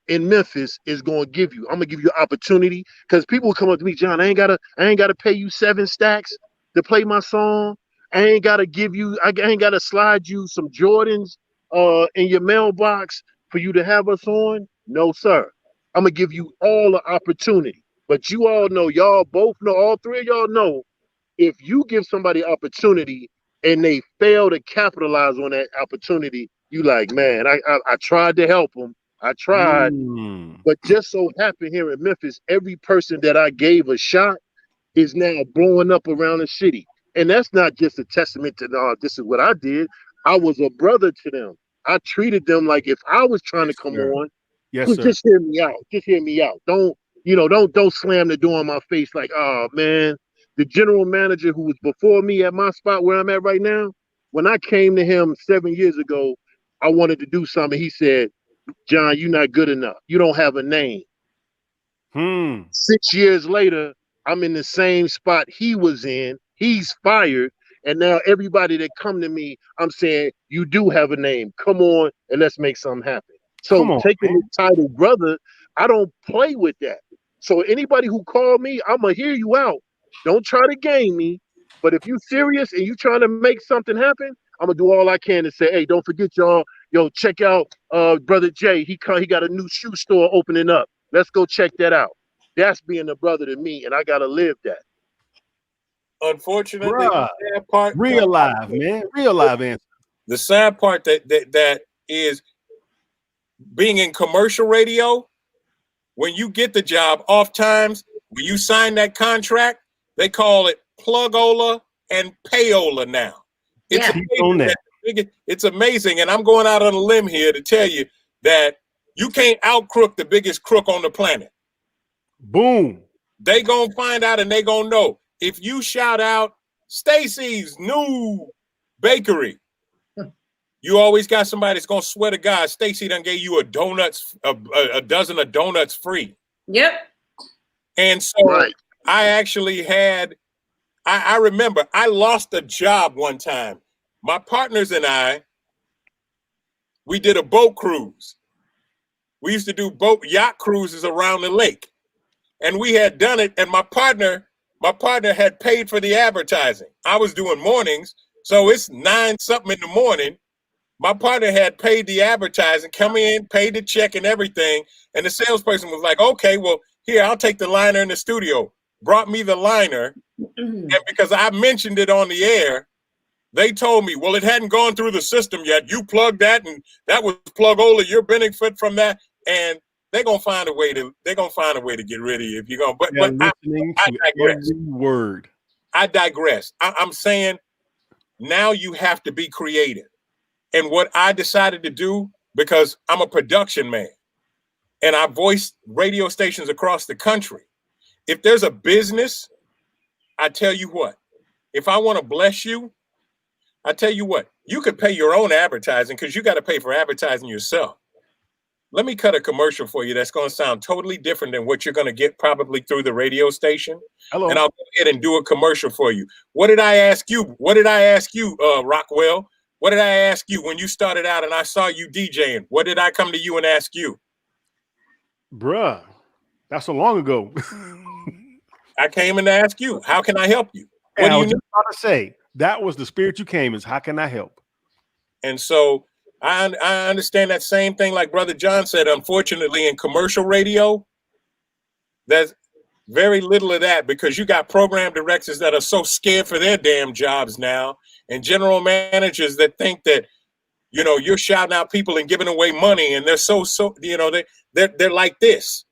Memphis is going to give you. I'm going to give you an opportunity because people will come up to me, "John, I ain't gotta pay you 7 stacks to play my song. I ain't gotta slide you some Jordans in your mailbox for you to have us on." No, sir. I'm gonna give you all the opportunity. But you all know, y'all both know, all three of y'all know, if you give somebody opportunity and they fail to capitalize on that opportunity, you like, man, I tried to help them. I tried, but just so happened here in Memphis, every person that I gave a shot is now blowing up around the city. And that's not just a testament to, no, this is what I did. I was a brother to them. I treated them like if I was trying to come on, just hear me out. Just hear me out. Don't slam the door in my face like, oh man, the general manager who was before me at my spot where I'm at right now, when I came to him 7 years ago, I wanted to do something. He said, "John, you're not good enough. You don't have a name." 6 years later, I'm in the same spot he was in. He's fired. And now everybody that come to me, I'm saying, you do have a name. Come on and let's make something happen. So Come on, taking man. the title brother, I don't play with that. So anybody who call me, I'ma hear you out. Don't try to game me. But if you serious and you trying to make something happen, I'm gonna do all I can to say, hey, don't forget y'all, yo, check out brother Jay. He got a new shoe store opening up. Let's go check that out. That's being a brother to me, and I gotta live that. Unfortunately, Bruh. the sad part, Real live, man. Real live answer. the sad part that is being in commercial radio. When you get the job, oftentimes when you sign that contract, they call it plugola and payola now. It's amazing. It's amazing, and I'm going out on a limb here to tell you that you can't out-crook the biggest crook on the planet. Boom. They gonna find out and they gonna know. If you shout out Staci's new bakery, you always got somebody that's gonna swear to God, Staci done gave you a dozen of donuts free. Yep. And so I actually had, I remember I lost a job one time. My partners and I, we did a boat cruise. We used to do yacht cruises around the lake. And we had done it, and my partner had paid for the advertising. I was doing mornings, so it's 9-something in the morning. My partner had paid the advertising, come in, paid the check and everything. And the salesperson was like, okay, well, here, I'll take the liner in the studio. Brought me the liner. And because I mentioned it on the air, they told me, well, it hadn't gone through the system yet. You plugged that, and that was plugola. You're benefit from that. And they're gonna find a way to get rid of you if you're gonna. But I digress. Every word. I digress. I'm saying now you have to be creative. And what I decided to do, because I'm a production man and I voice radio stations across the country. If there's a business, I tell you what, if I want to bless you, I tell you what, you could pay your own advertising because you got to pay for advertising yourself. Let me cut a commercial for you that's going to sound totally different than what you're going to get probably through the radio station. Hello. And I'll go ahead and do a commercial for you. What did I ask you? Rockwell? What did I ask you when you started out and I saw you DJing? What did I come to you and ask you? Bruh, that's so long ago. I came in to ask you, how can I help you? What do you just about to say? That was the spirit you came is, how can I help? And so I understand that same thing like Brother John said. Unfortunately, in commercial radio, there's very little of that because you got program directors that are so scared for their damn jobs now, and general managers that think that, you know, you're shouting out people and giving away money, and they're so you know, they're like this,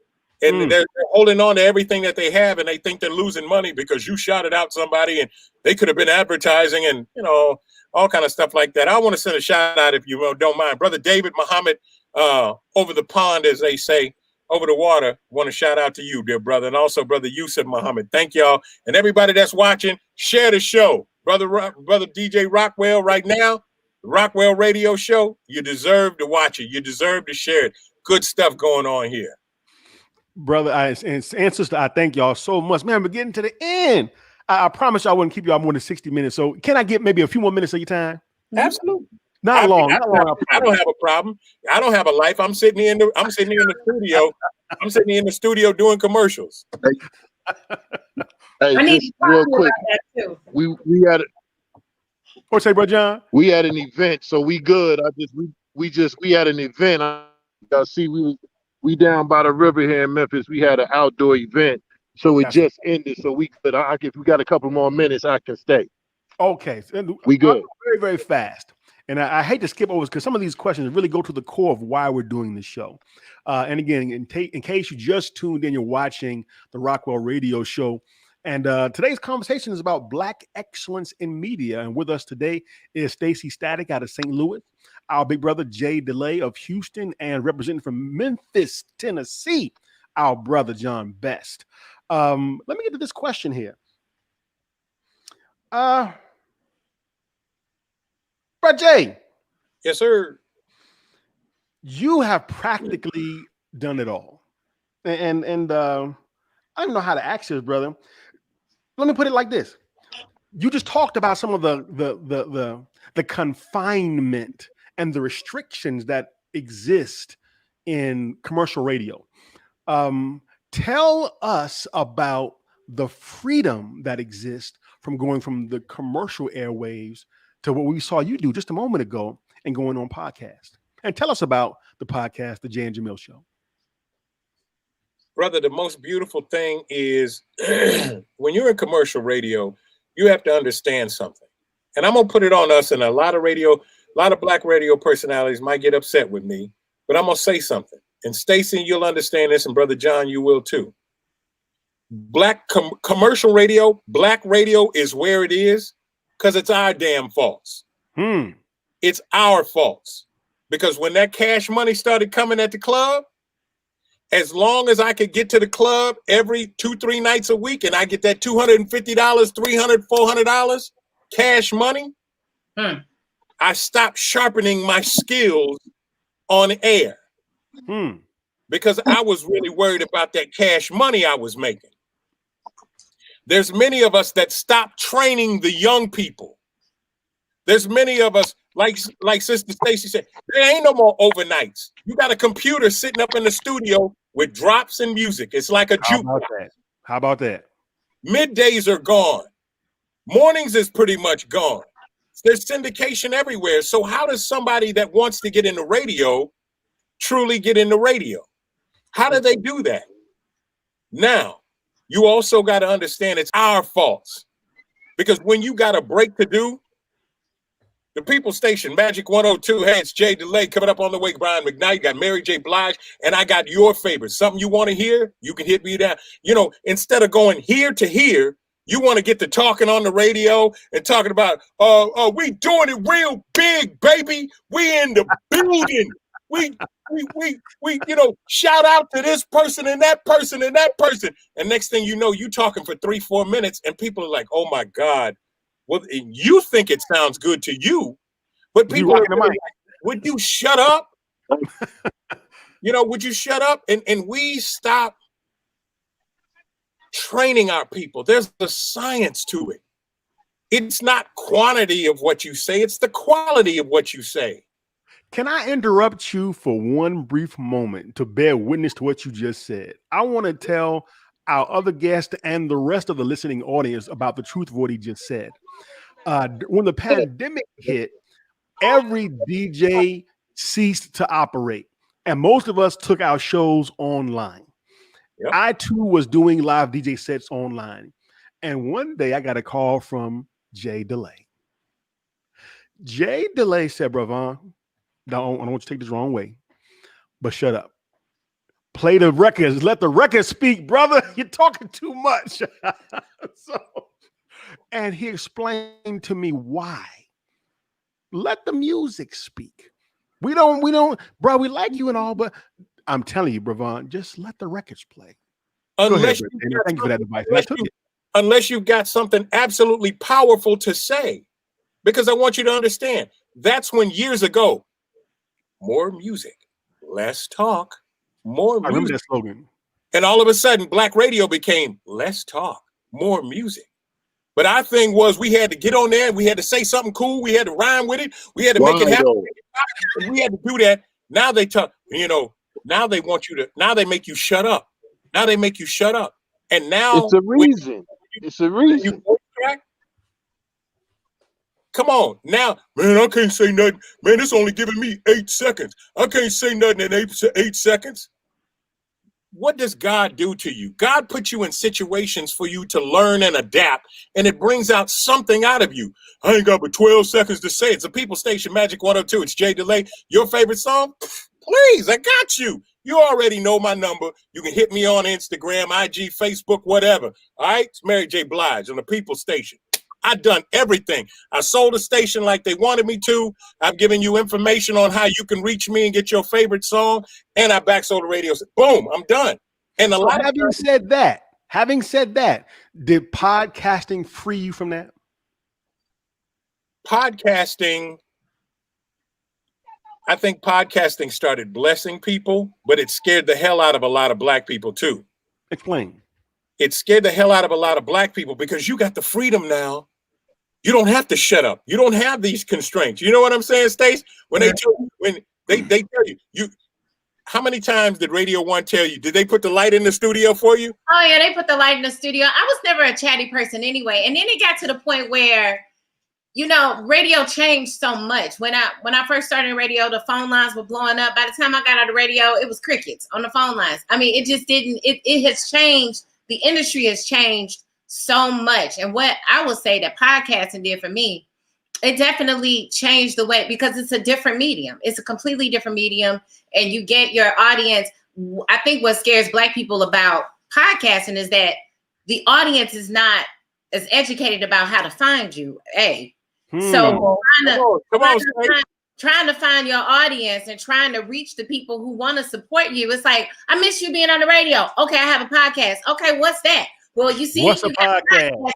and they're holding on to everything that they have, and they think they're losing money because you shouted out somebody and they could have been advertising and, you know, all kind of stuff like that. I want to send a shout out, if you don't mind, Brother David Muhammad, over the pond, as they say, over the water. Want to shout out to you, dear brother, and also Brother Yusuf Muhammad. Thank y'all, and everybody that's watching. Share the show, brother DJ Rockwell. Right now, the Rockwell Radio Show. You deserve to watch it. You deserve to share it. Good stuff going on here, brother. And sister, I thank y'all so much, man. We're getting to the end. I promise I wouldn't keep y'all more than 60 minutes. So can I get maybe a few more minutes of your time? Absolutely. Not long. I don't have a problem. I don't have a life. I'm sitting here in the studio. I'm sitting in the studio doing commercials. Hey, I need just to real talk quick. about that too. We had What's say, bro John? We had an event, so we good. We had an event. Y'all see, we down by the river here in Memphis. We had an outdoor event, so it just ended. So we could. If we got a couple more minutes, I can stay. Okay, we good. Very, very fast. And I hate to skip over because some of these questions really go to the core of why we're doing this show. And again, in case you just tuned in, you're watching the Rockwell Radio Show. And today's conversation is about Black excellence in media. And with us today is Staci Static out of St. Louis, our big brother Jaye Delai of Houston, and representing from Memphis, Tennessee, our brother John Best. Let me get to this question here. Brother Jay. Yes, sir. You have practically done it all. And I don't know how to ask this, brother. Let me put it like this. You just talked about some of the confinement and the restrictions that exist in commercial radio. Tell us about the freedom that exists from going from the commercial airwaves to what we saw you do just a moment ago and going on podcast. And tell us about the podcast, The Jay and Jamil Show. Brother, the most beautiful thing is when you're in commercial radio, you have to understand something. And I'm going to put it on us, and a lot of black radio personalities might get upset with me, but I'm going to say something. And Stacy, you'll understand this, and Brother John, you will too. Black commercial radio, black radio is where it is because it's our damn faults. It's our faults. Because when that cash money started coming at the club, as long as I could get to the club every 2-3 nights a week and I get that $250, $300, $400 cash money, I stopped sharpening my skills on air because I was really worried about that cash money I was making. There's many of us that stopped training the young people. There's many of us, like Sister Stacy said, there ain't no more overnights. You got a computer sitting up in the studio with drops and music. It's like a jukebox. How about that? Middays are gone. Mornings is pretty much gone. There's syndication everywhere. So how does somebody that wants to get into radio truly get into radio? How do they do that? Now, you also got to understand it's our faults. Because when you got a break to do, the People Station, Magic 102, hey, it's Jaye Delai coming up on the way, Brian McKnight, got Mary J. Blige, and I got your favorite. Something you want to hear, you can hit me down. You know, instead of going here to here, you want to get to talking on the radio and talking about, we doing it real big, baby. We in the building. We, you know, shout out to this person and that person and that person. And next thing you know, you talking for 3-4 minutes and people are like, oh my God. Well, you think it sounds good to you, but people are really like, would you shut up? You know, would you shut up? And we stop training our people. There's a science to it. It's not quantity of what you say. It's the quality of what you say. Can I interrupt you for one brief moment to bear witness to what you just said? I want to tell our other guests and the rest of the listening audience about the truth of what he just said. When the pandemic hit, every DJ ceased to operate, and most of us took our shows online. Yep. I too was doing live DJ sets online, and one day I got a call from Jaye Delai. Jaye Delai said, "Bravon, I don't want you to take this the wrong way, but shut up. Play the records. Let the records speak, brother. You're talking too much." And he explained to me why. Let the music speak. We don't, bro, we like you and all, but I'm telling you, Bravon, just let the records play. Unless thank you for that advice. Unless you've got something absolutely powerful to say. Because I want you to understand, that's when years ago, more music, less talk, more music. I remember that slogan. And all of a sudden, black radio became less talk, more music. But our thing was we had to get on there. We had to say something cool. We had to rhyme with it. We had to make it happen. And we had to do that. Now they talk, you know, now they want you to, now they make you shut up. Now they make you shut up. And now it's a reason. It's a reason. Come on. Now, man, I can't say nothing. Man, it's only giving me 8 seconds. I can't say nothing in 8 seconds. What does God do to you? God puts you in situations for you to learn and adapt, and it brings out something out of you. I ain't got but 12 seconds to say it. It's a People Station, Magic 102. It's Jaye Delai. Your favorite song? Please, I got you. You already know my number. You can hit me on Instagram, IG, Facebook, whatever. All right? It's Mary J. Blige on the People Station. I've done everything. I sold a station like they wanted me to. I've given you information on how you can reach me and get your favorite song. And I back sold the radio. Boom, I'm done. And having said that, did podcasting free you from that? Podcasting, I think podcasting started blessing people, but it scared the hell out of a lot of black people too. Explain. It scared the hell out of a lot of black people because you got the freedom now. You don't have to shut up. You don't have these constraints. You know what I'm saying, Stace? When they tell you, how many times did Radio One tell you? Did they put the light in the studio for you? Oh yeah, they put the light in the studio. I was never a chatty person anyway. And then it got to the point where, you know, radio changed so much. When I first started radio, the phone lines were blowing up. By the time I got out of radio, it was crickets on the phone lines. I mean, it just didn't, it has changed. The industry has changed so much. And what I will say that podcasting did for me, it definitely changed the way, because it's a different medium. It's a completely different medium, and you get your audience. I think what scares Black people about podcasting is that the audience is not as educated about how to find you. So trying to find your audience and trying to reach the people who want to support you. It's like, I miss you being on the radio. Okay, I have a podcast. Okay, what's that? Well, you see, what's a podcast?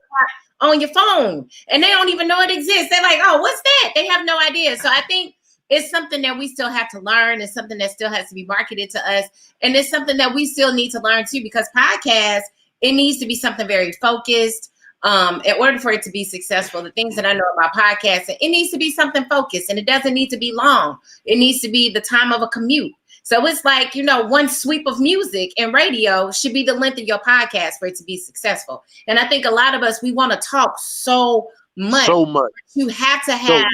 On your phone, and they don't even know it exists. They're like, oh, what's that? They have no idea. So I think it's something that we still have to learn. It's something that still has to be marketed to us. And it's something that we still need to learn too, because podcasts, it needs to be something very focused. In order for it to be successful, the things that I know about podcasting, it needs to be something focused, and it doesn't need to be long. It needs to be the time of a commute. So it's like, you know, one sweep of music and radio should be the length of your podcast for it to be successful. And I think a lot of us, we want to talk so much. So much. You have to have,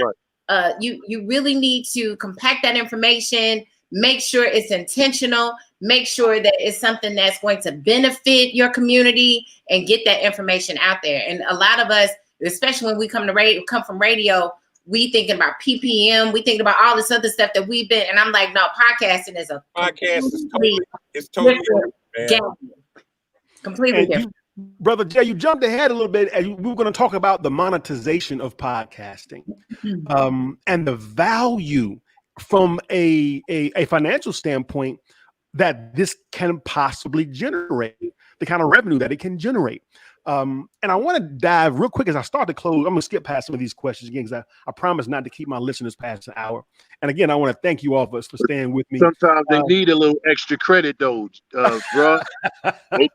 you really need to compact that information, make sure it's intentional, make sure that it's something that's going to benefit your community, and get that information out there. And a lot of us, especially when we come from radio, we thinking about PPM, we thinking about all this other stuff that we've been, and I'm like, no, podcasting is totally different game. Completely different. Brother Jay, you jumped ahead a little bit, and we were going to talk about the monetization of podcasting, and the value from a financial standpoint that this can possibly generate, the kind of revenue that it can generate. And I want to dive real quick as I start to close. I'm going to skip past some of these questions again, because I promise not to keep my listeners past an hour. And again, I want to thank you all for staying with me. Sometimes they need a little extra credit, though, bro.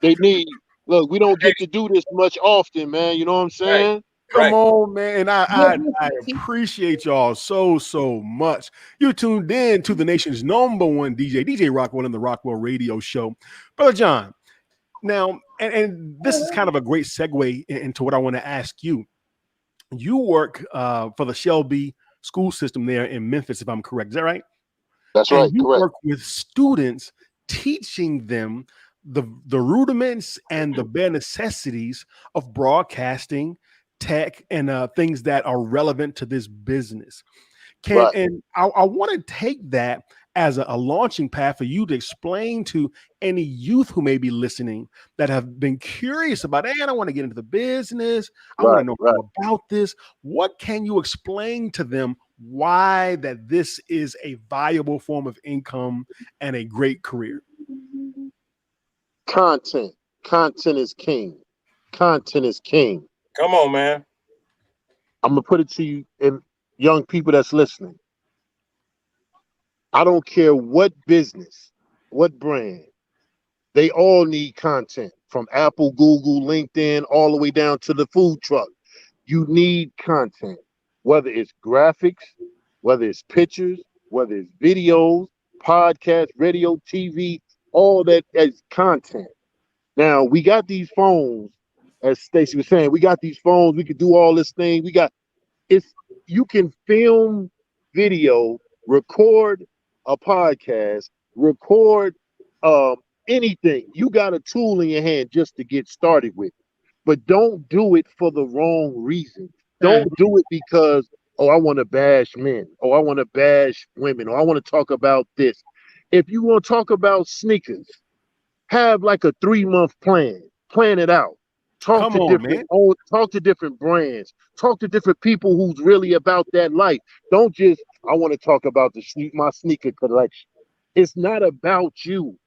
they need. Look, we don't get to do this much often, man. You know what I'm saying? Come on, man. I appreciate y'all so much. You tuned in to the nation's #1 DJ Rockwell, and the Rockwell Radio Show. Brother John, now, and this is kind of a great segue into what I want to ask you. You work for the Shelby school system there in Memphis, if I'm correct. Is that right? That's right. You correct. work with students, teaching them the rudiments and the bare necessities of broadcasting, tech, and things that are relevant to this business. And I want to take that as a launching pad for you to explain to any youth who may be listening that have been curious about, hey, I want to get into the business. I want to know more about this. What can you explain to them why that this is a viable form of income and a great career? Content is king. Content is king. Come on, man. I'm going to put it to you, and young people that's listening. I don't care what business, what brand, they all need content, from Apple, Google, LinkedIn, all the way down to the food truck. You need content, whether it's graphics, whether it's pictures, whether it's videos, podcasts, radio, TV, all that is content. Now, we got these phones, as Staci was saying, we got these phones, we can do all this thing. You can film video, record a podcast, record anything. You got a tool in your hand just to get started with. But don't do it for the wrong reason. Don't do it because, I want to bash men, I want to bash women, or I want to talk about this. If you want to talk about sneakers, have like a 3-month plan. Plan it out. Talk to different brands. Talk to different people who's really about that life. Don't just, I want to talk about my sneaker collection. It's not about you,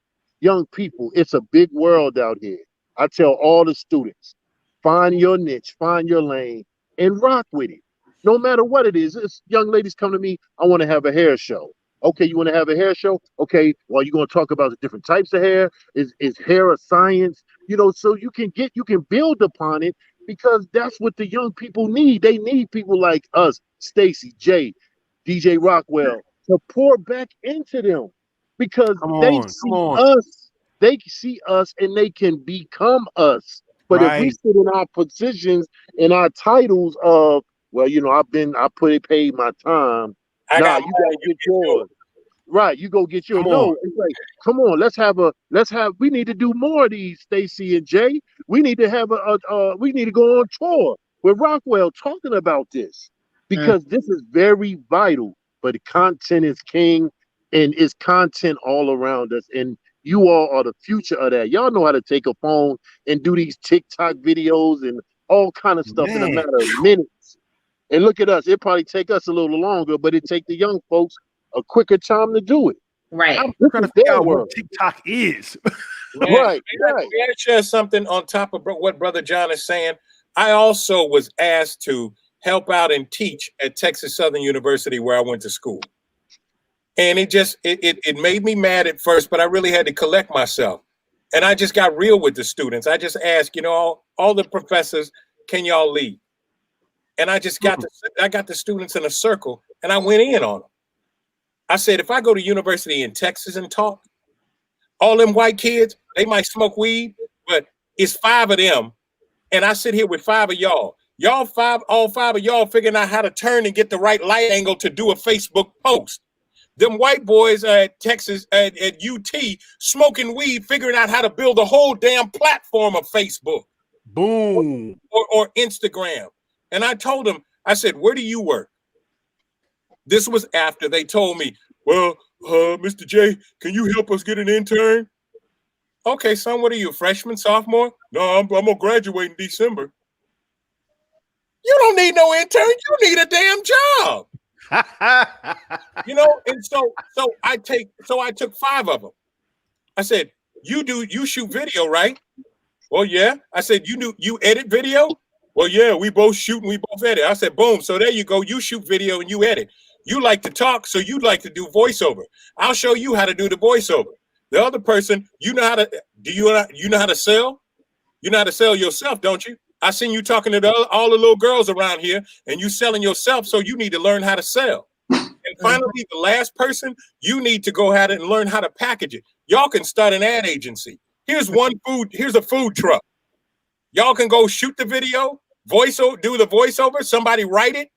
young people. It's a big world out here. I tell all the students, find your niche, find your lane, and rock with it. No matter what it is. Young ladies come to me, I want to have a hair show. Okay, you want to have a hair show? Okay, well, you're going to talk about the different types of hair. Is hair a science? So you can build upon it, because that's what the young people need. They need people like us, Staci, Jay, DJ Rockwell, to pour back into them. because Come they on, come see on. us. They see us and they can become us. But if we Right. sit in our positions and our titles of, well, paid my time. I Nah, got you mine, gotta you get get yours. yours. Right, you go get your Come on. no. It's like, come on, we need to do more of these, Stacy and Jay. We need to have we need to go on tour with Rockwell talking about this because this is very vital. But content is king, and it's content all around us. And you all are the future of that. Y'all know how to take a phone and do these TikTok videos and all kind of stuff in a Man. matter of minutes. And look at us. It probably take us a little longer, but it take the young folks a quicker time to do it. Right. I'm This trying is to figure their out what world. TikTok is. Man, Right, right. may I share something on top of what Brother John is saying? I also was asked to help out and teach at Texas Southern University where I went to school. And it made me mad at first, but I really had to collect myself. And I just got real with the students. I just asked, all the professors, can y'all leave? And I just got the students in a circle and I went in on them. I said, if I go to university in Texas and talk, all them white kids, they might smoke weed, but it's 5 of them. And I sit here with 5 of y'all. All 5 of y'all figuring out how to turn and get the right light angle to do a Facebook post. Them white boys at Texas, at UT, smoking weed, figuring out how to build a whole damn platform of Facebook. Boom. Or Instagram. And I told them, I said, where do you work? This was after they told me, well, Mr. J, can you help us get an intern? Okay, son, what are you, a freshman, sophomore? No, I'm going to graduate in December. You don't need no intern. You need a damn job. And so I took 5 of them. I said, you shoot video, right? Well, yeah. I said, you edit video? Well, yeah, we both shoot and we both edit. I said, boom. So there you go. You shoot video and you edit. You like to talk, so you'd like to do voiceover. I'll show you how to do the voiceover. The other person, you know how to sell? You know how to sell yourself, don't you? I seen you talking to all the little girls around here and you selling yourself, so you need to learn how to sell. And finally, the last person, you need to go ahead and learn how to package it. Y'all can start an ad agency. Here's a food truck. Y'all can go shoot the video, do the voiceover, somebody write it,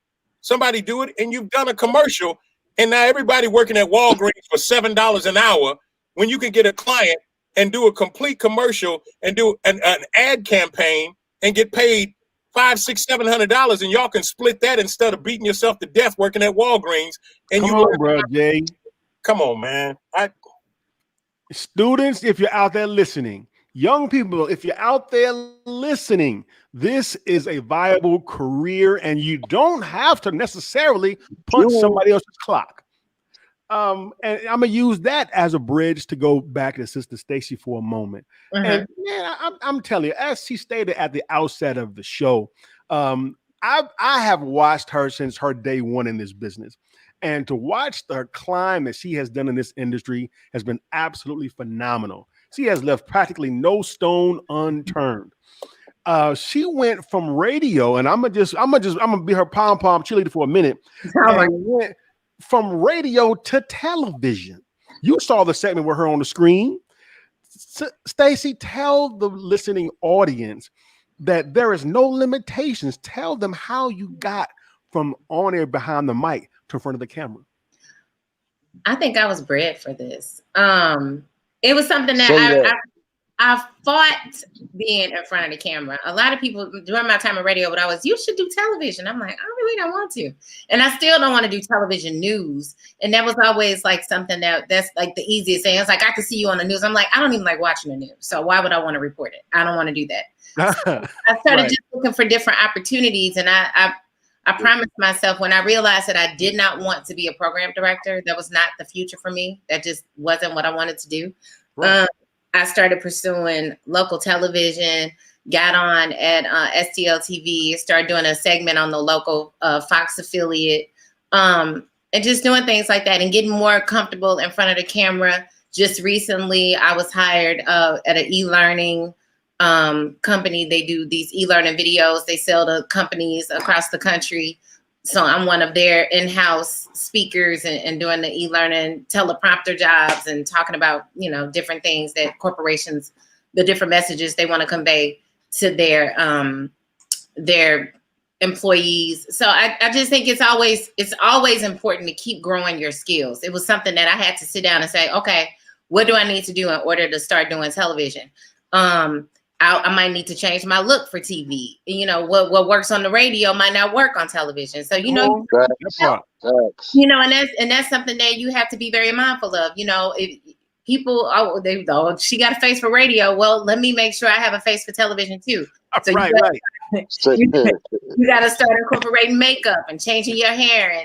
somebody do it, and you've done a commercial. And now everybody working at Walgreens for $7 an hour when you can get a client and do a complete commercial and do an ad campaign and get paid $500, $600, $700, and y'all can split that instead of beating yourself to death working at Walgreens. And Come on, bro, Jay. Come on, man. Students, if you're out there listening, young people, if you're out there listening, this is a viable career, and you don't have to necessarily punch somebody else's clock. And I'm gonna use that as a bridge to go back to Sister Stacy for a moment. And man, I'm telling you, as she stated at the outset of the show, I have watched her since her day one in this business. And to watch the climb that she has done in this industry has been absolutely phenomenal. She has left practically no stone unturned. She went from radio, and I'm gonna be her pom-pom cheerleader for a minute. And went from radio to television. You saw the segment with her on the screen. Stacy, tell the listening audience that there is no limitations. Tell them how you got from on air behind the mic to in front of the camera. I think I was bred for this. It was something that I fought being in front of the camera. A lot of people during my time in radio, but you should do television. I'm like, I really don't want to. And I still don't want to do television news. And that was always like something that's like the easiest thing. It's like, I can see you on the news. I'm like, I don't even like watching the news. So why would I want to report it? I don't want to do that. So I started just looking for different opportunities. And I promised myself when I realized that I did not want to be a program director, that was not the future for me. That just wasn't what I wanted to do. Right. I started pursuing local television, got on at STL TV, started doing a segment on the local Fox affiliate, and just doing things like that and getting more comfortable in front of the camera. Just recently, I was hired at an e-learning company. They do these e-learning videos. They sell to companies across the country. So I'm one of their in-house speakers and doing the e-learning teleprompter jobs and talking about, different things that corporations, the different messages they want to convey to their employees. So I just think it's always important to keep growing your skills. It was something that I had to sit down and say, okay, what do I need to do in order to start doing television? I might need to change my look for TV. What works on the radio might not work on television. So and that's something that you have to be very mindful of. If people, she got a face for radio. Well, let me make sure I have a face for television too. So right. You got to start incorporating makeup and changing your hair and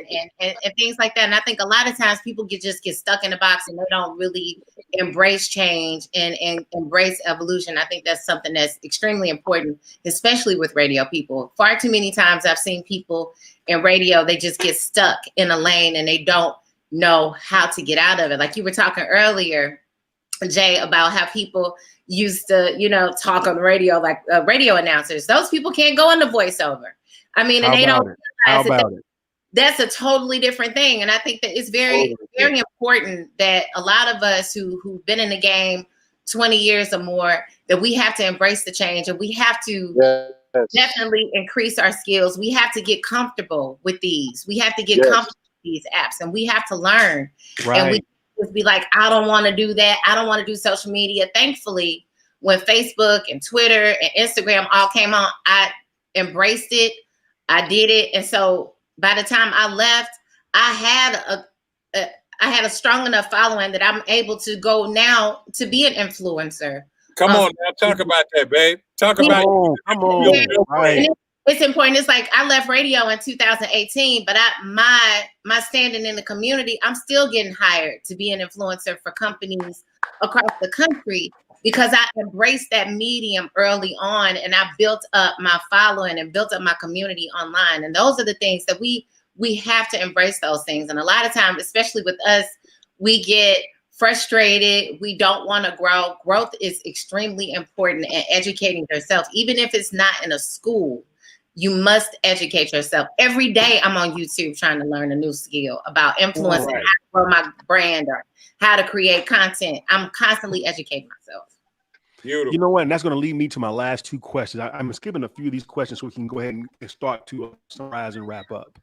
things like that. And I think a lot of times people just get stuck in a box and they don't really embrace change and embrace evolution. I think that's something that's extremely important, especially with radio people. Far too many times I've seen people in radio, they just get stuck in a lane and they don't know how to get out of it. Like you were talking earlier, Jay, about how people used to, talk on the radio like radio announcers. Those people can't go into voiceover. I mean, and they don't realize that's a totally different thing. And I think that it's very, very important that a lot of us who've been in the game 20 years or more, that we have to embrace the change and we have to definitely increase our skills. We have to get comfortable with these. We have to get comfortable with these apps and we have to learn. Right. And we be like, I don't want to do that. I don't want to do social media. Thankfully, when Facebook and Twitter and Instagram all came on, I embraced it. I did it. And so by the time I left, I had a strong enough following that I'm able to go now to be an influencer. Come on now, talk about that, babe. Talk about it. Come on. Right. It's important. It's like I left radio in 2018, but my standing in the community, I'm still getting hired to be an influencer for companies across the country because I embraced that medium early on and I built up my following and built up my community online. And those are the things that we have to embrace those things. And a lot of times, especially with us, we get frustrated. We don't want to grow. Growth is extremely important and educating yourself, even if it's not in a school. You must educate yourself. Every day I'm on YouTube trying to learn a new skill about influencing, how to grow my brand or how to create content. I'm constantly educating myself. Beautiful. You know what? And that's going to lead me to my last two questions. I'm skipping a few of these questions so we can go ahead and start to summarize and wrap up.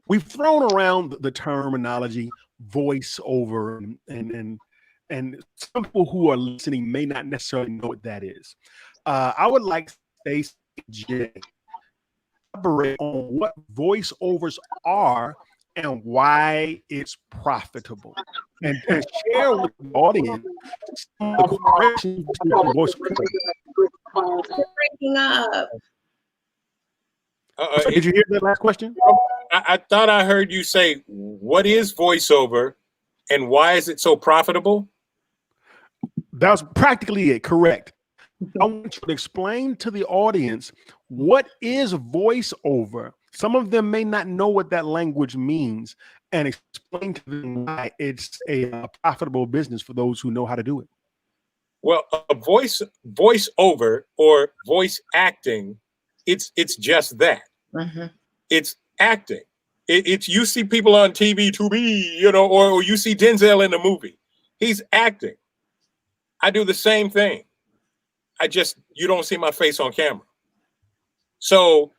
We've thrown around the terminology voiceover and some people who are listening may not necessarily know what that is. I would like Staci Jay elaborate on what voiceovers are and why it's profitable, and share with the audience some of the questions Breaking up. Did you hear that last question? I thought I heard you say, what is voiceover and why is it so profitable? That was practically it. Correct. I want you to explain to the audience what is voiceover. Some of them may not know what that language means, and explain to them why it's a profitable business for those who know how to do it. Well, a voiceover or voice acting, it's just that. Mm-hmm. It's acting. It's you see people on TV to be, or you see Denzel in the movie. He's acting. I do the same thing. You don't see my face on camera. So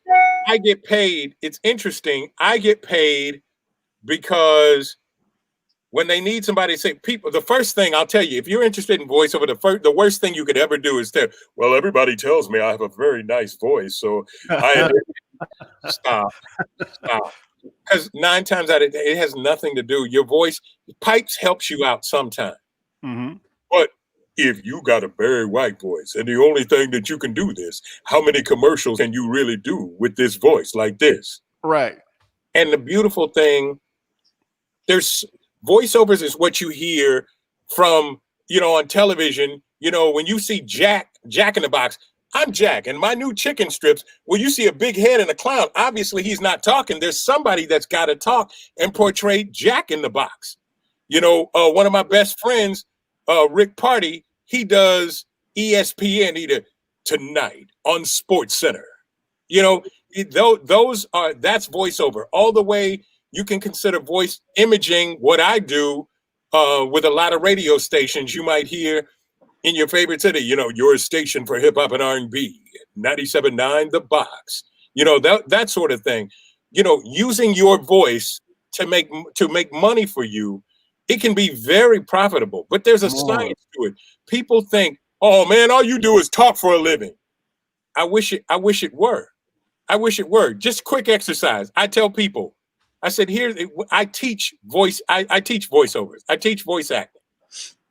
I get paid. It's interesting. I get paid because when they need somebody to say, people, the first thing I'll tell you, if you're interested in voiceover, the worst thing you could ever do is tell, well, everybody tells me I have a very nice voice. So stop. Because 9 times out of 10, it has nothing to do. Your voice, pipes helps you out sometimes. Mm-hmm. But if you got a very white voice and the only thing that you can do this, how many commercials can you really do with this voice like this? Right. And the beautiful thing, there's voiceovers is what you hear from, on television, when you see Jack in the Box, I'm Jack and my new chicken strips, well, you see a big head and a clown. Obviously he's not talking. There's somebody that's got to talk and portray Jack in the Box. One of my best friends, Rick Party, he does ESPN either tonight on Sports Center. That's voiceover. All the way you can consider voice imaging what I do with a lot of radio stations you might hear in your favorite city, your station for hip hop and R&B, 97.9 The Box, that sort of thing. Using your voice to make money for you, it can be very profitable, but there's a science to it. People think, oh man, all you do is talk for a living. I wish it were. I wish it were. Just quick exercise. I tell people, I said, I teach voice. I teach voiceovers. I teach voice acting.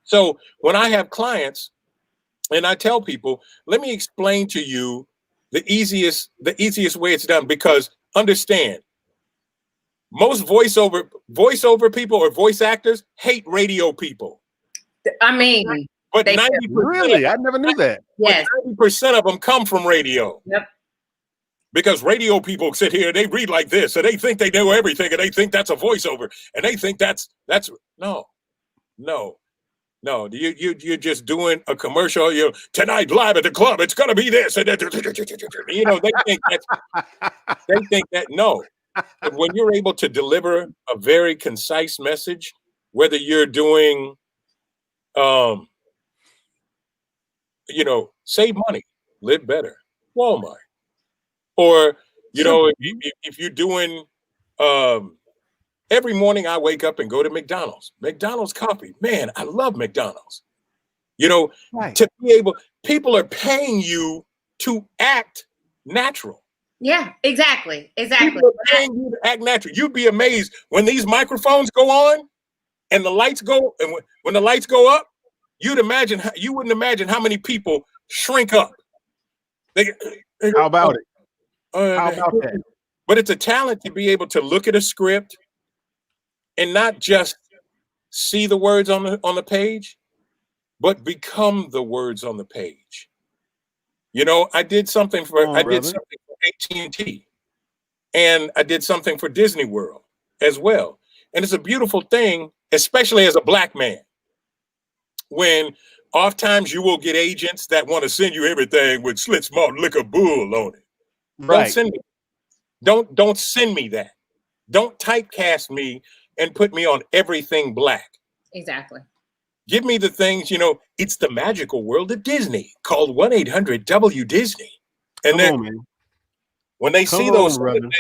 So when I have clients and I tell people, let me explain to you the easiest way it's done, because understand, most voiceover people or voice actors hate radio people. I mean, but 90% really, I never knew that. Yes, 90% of them come from radio. Yep. Because radio people sit here, they read like this, and they think they know everything, and they think that's a voiceover, and they think that's no. You're just doing a commercial. Tonight live at the club, it's gonna be this, and they think that no. But when you're able to deliver a very concise message, whether you're doing, save money, live better, Walmart. Or, if you're doing, every morning I wake up and go to McDonald's coffee. Man, I love McDonald's. Right. To be able, people are paying you to act natural. Yeah, exactly. People are paying you to act natural. You'd be amazed when these microphones go on and the lights go, and when the lights go up, you wouldn't imagine how many people shrink up. How about it? How about that? But it's a talent to be able to look at a script and not just see the words on the page, but become the words on the page. I did something for AT&T, and I did something for Disney World as well. And it's a beautiful thing, especially as a Black man, when oftentimes you will get agents that want to send you everything with Slit Smart Liquor Bull on it. Right. Don't send me that. Don't typecast me and put me on everything Black. Exactly. Give me the things, it's the magical world of Disney. Call 1-800-W-Disney. And then when they see those things,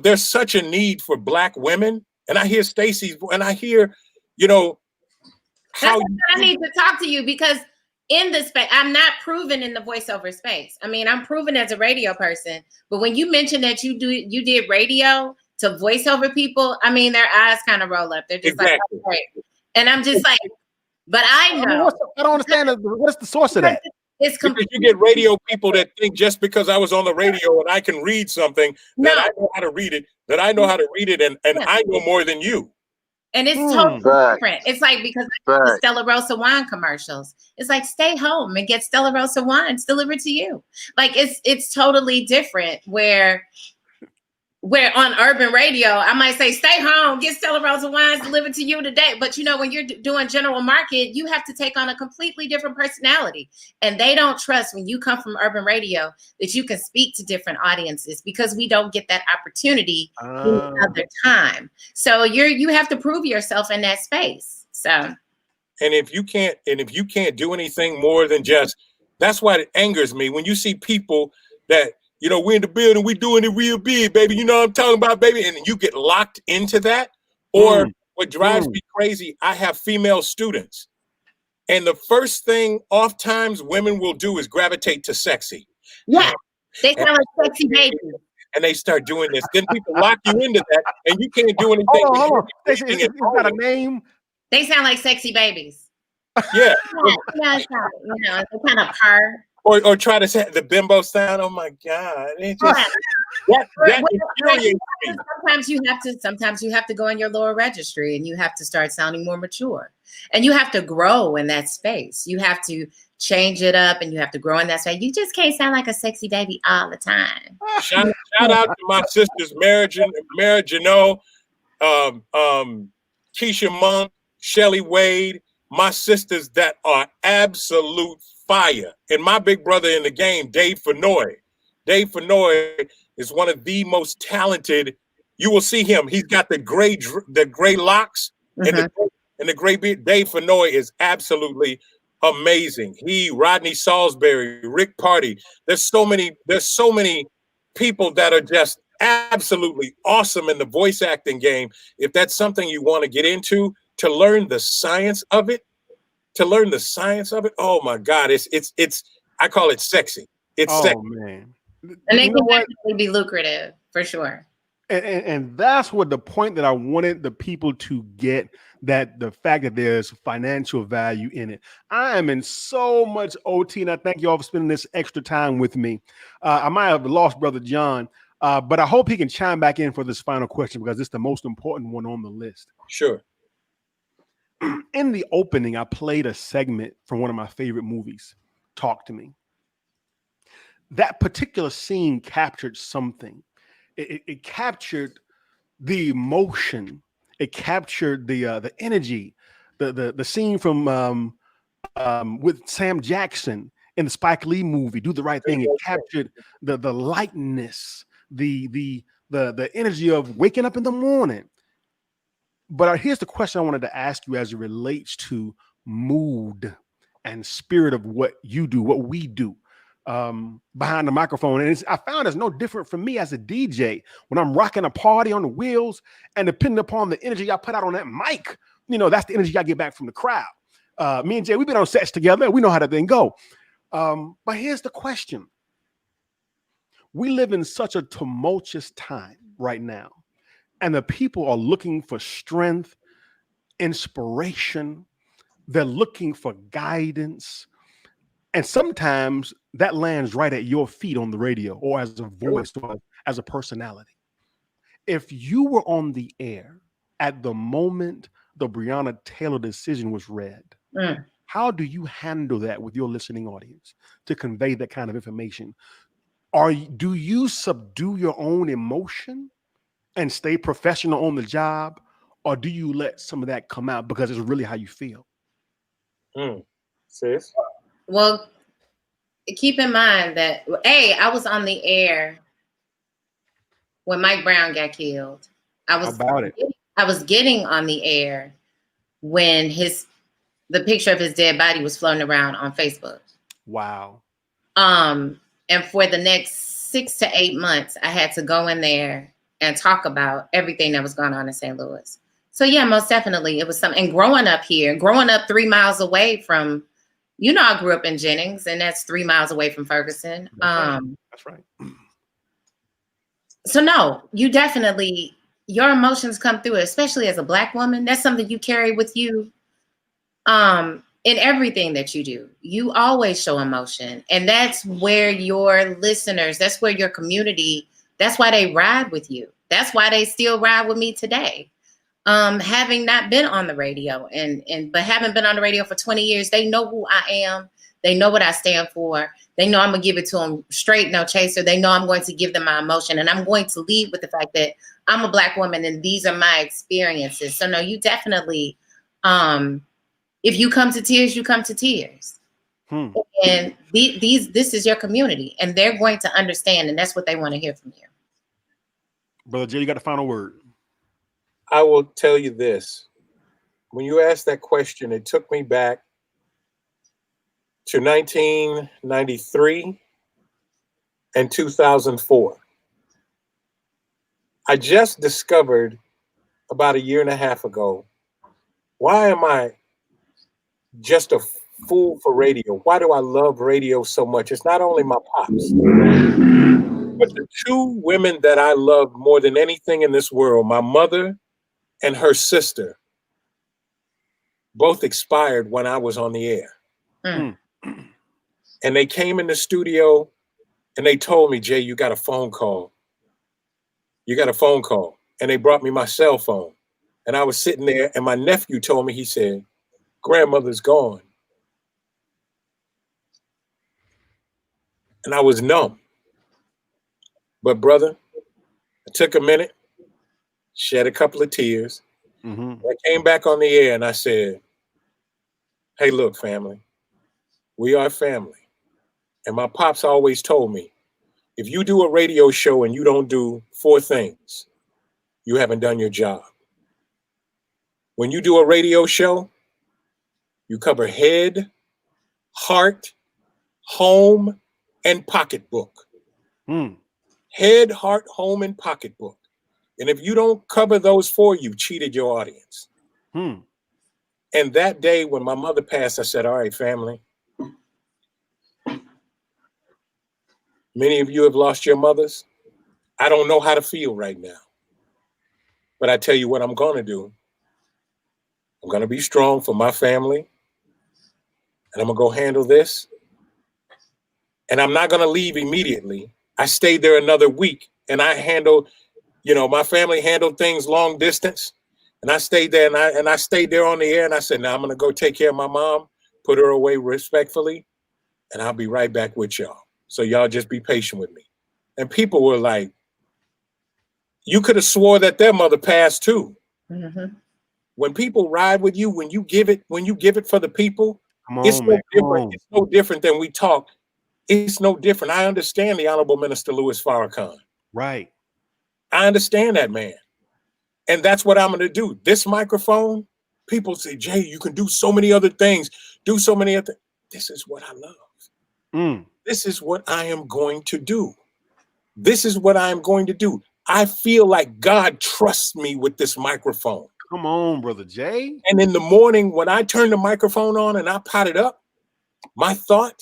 there's such a need for Black women. And I hear Staci's, and I hear, how I need to talk to you, because in the space, I'm not proven in the voiceover space. I mean, I'm proven as a radio person, but when you mentioned that you did radio to voiceover people, I mean, their eyes kind of roll up. They're just like, okay. And I'm just like, but I know. I don't understand. What's the source of that? It's because you get radio people that think just because I was on the radio and I can read something that I know how to read it, and I know more than you. And it's totally different. It's like, because the Stella Rosa wine commercials, it's like, stay home and get Stella Rosa wines delivered to you. Like, it's totally different where on urban radio, I might say, stay home, get Stella Rosa wines delivered to you today. But when you're doing general market, you have to take on a completely different personality. And they don't trust, when you come from urban radio, that you can speak to different audiences, because we don't get that opportunity any other time. So you have to prove yourself in that space. So, and if you can't do anything more than just, that's why it angers me when you see people that, we're in the building, we doing it real big, baby. You know what I'm talking about, baby? And you get locked into that. Or what drives me crazy, I have female students. And the first thing oftentimes women will do is gravitate to sexy. Yeah, they sound like sexy babies. And they start doing this. Then people lock you into that, and you can't do anything. Hold on. It's got a name. They sound like sexy babies. Yeah. It's kind of purr. Or try to say the bimbo sound. Oh my God! It just, that infuriates me. Sometimes you have to go in your lower registry, and you have to start sounding more mature, and you have to grow in that space. You have to change it up, and you have to grow in that space. You just can't sound like a sexy baby all the time. Shout out to my sisters, Mary Janelle, Keisha Monk, Shelly Wade, my sisters that are absolute fire. And my big brother in the game, Dave Fenoy. Dave Fenoy is one of the most talented. You will see him. He's got the gray locks and the gray beard. Dave Fenoy is absolutely amazing. Rodney Salisbury, Rick Party. There's so many people that are just absolutely awesome in the voice acting game. If that's something you want to get into, to learn the science of it, oh my God, it's I call it sexy. It's sexy. Man. And they can definitely be lucrative for sure. And that's what the point that I wanted the people to get, that the fact that there's financial value in it. I am in so much OT, and I thank you all for spending this extra time with me. I might have lost Brother John, but I hope he can chime back in for this final question, because it's the most important one on the list. Sure. In the opening, I played a segment from one of my favorite movies, Talk to Me. That particular scene captured something. It captured the emotion. It captured the energy. The scene from with Sam Jackson in the Spike Lee movie, Do the Right Thing. It captured the lightness, the energy of waking up in the morning. But here's the question I wanted to ask you as it relates to mood and spirit of what you do, what we do behind the microphone. And I found it's no different from me as a DJ when I'm rocking a party on the wheels, and depending upon the energy I put out on that mic, that's the energy I get back from the crowd. Me and Jay, we've been on sets together. We know how that thing go. But here's the question. We live in such a tumultuous time right now, and the people are looking for strength, inspiration. They're looking for guidance. And sometimes that lands right at your feet on the radio, or as a voice, or as a personality. If you were on the air at the moment the Breonna Taylor decision was read, how do you handle that with your listening audience to convey that kind of information? Do you subdue your own emotion and stay professional on the job, or do you let some of that come out because it's really how you feel? Sis? Well, keep in mind that, I was on the air when Mike Brown got killed. I was getting on the air when the picture of his dead body was floating around on Facebook. Wow. And for the next 6 to 8 months, I had to go in there and talk about everything that was going on in St. Louis. So yeah, most definitely it was something. And growing up 3 miles away from, I grew up in Jennings, and that's 3 miles away from Ferguson. That's right. So no, you definitely, your emotions come through, especially as a Black woman. That's something you carry with you in everything that you do. You always show emotion. And that's where your listeners, that's where your community, that's why they ride with you. That's why they still ride with me today. Having not been on the radio but having been on the radio for 20 years, they know who I am. They know what I stand for. They know I'm going to give it to them straight, no chaser. They know I'm going to give them my emotion, and I'm going to lead with the fact that I'm a Black woman and these are my experiences. So no, you definitely, if you come to tears, you come to tears. And this is your community, and they're going to understand, and that's what they want to hear from you. Brother Jay, you got the final word. I will tell you this. When you asked that question, it took me back to 1993 and 2004. I just discovered about a year and a half ago, why am I just a fool for radio? Why do I love radio so much? It's not only my pops, but the two women that I love more than anything in this world, my mother and her sister, both expired when I was on the air. And they came in the studio and they told me, Jay, you got a phone call. You got a phone call. And they brought me my cell phone. And I was sitting there, and my nephew told me, he said, grandmother's gone. And I was numb. But brother, I took a minute, shed a couple of tears. I came back on the air and I said, hey, look, family, we are family. And my pops always told me, If you do a radio show and you don't do 4 things, you haven't done your job. When you do a radio show, you cover head, heart, home, and pocketbook. Head, heart, home, and pocketbook. And if you don't cover those 4, you've cheated your audience. And that day when my mother passed, I said, all right, family. Many of you have lost your mothers. I don't know how to feel right now. But I tell you what I'm going to do. I'm going to be strong for my family. And I'm going to go handle this. And I'm not going to leave immediately. I stayed there another week. And I handled, my family handled things long distance. And I stayed there and I stayed there on the air. And I said, now I'm going to go take care of my mom, put her away respectfully. And I'll be right back with y'all. So y'all just be patient with me. And people were like, you could have swore that their mother passed too. When people ride with you, when you give it for the people, it's no different. It's no different than we talk. It's no different. I understand the Honorable Minister Louis Farrakhan. Right. I understand that, man. And that's what I'm going to do. This microphone, people say, Jay, you can do so many other things. Do so many other. This is what I love. This is what I am going to do. This is what I am going to do. I feel like God trusts me with this microphone. Come on, Brother Jay. And in the morning, when I turn the microphone on and I pot it up, my thought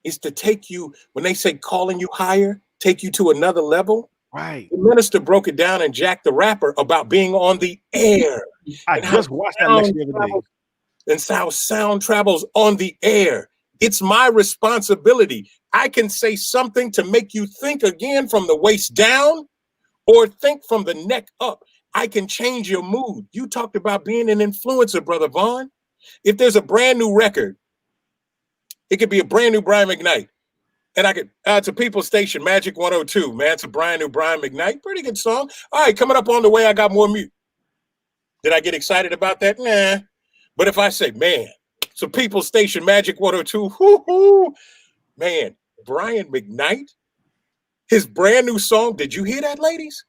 is to take you, when they say calling you higher, take you to another level. Right. The minister broke it down in Jack the Rapper about being on the air. I just watched that lecture the other day. And how sound travels on the air. It's my responsibility. I can say something to make you think again from the waist down or think from the neck up. I can change your mood. You talked about being an influencer, Brother Vaughn. If there's a brand new record, it could be a brand new Brian McKnight. And I could, it's a People Station, Magic 102, man. It's a brand new Brian McKnight. Pretty good song. All right, coming up on the way, I got more mute. Did I get excited about that? Nah. But if I say, man, it's a People Station, Magic 102, whoo-hoo, man, Brian McKnight, his brand new song. Did you hear that, ladies?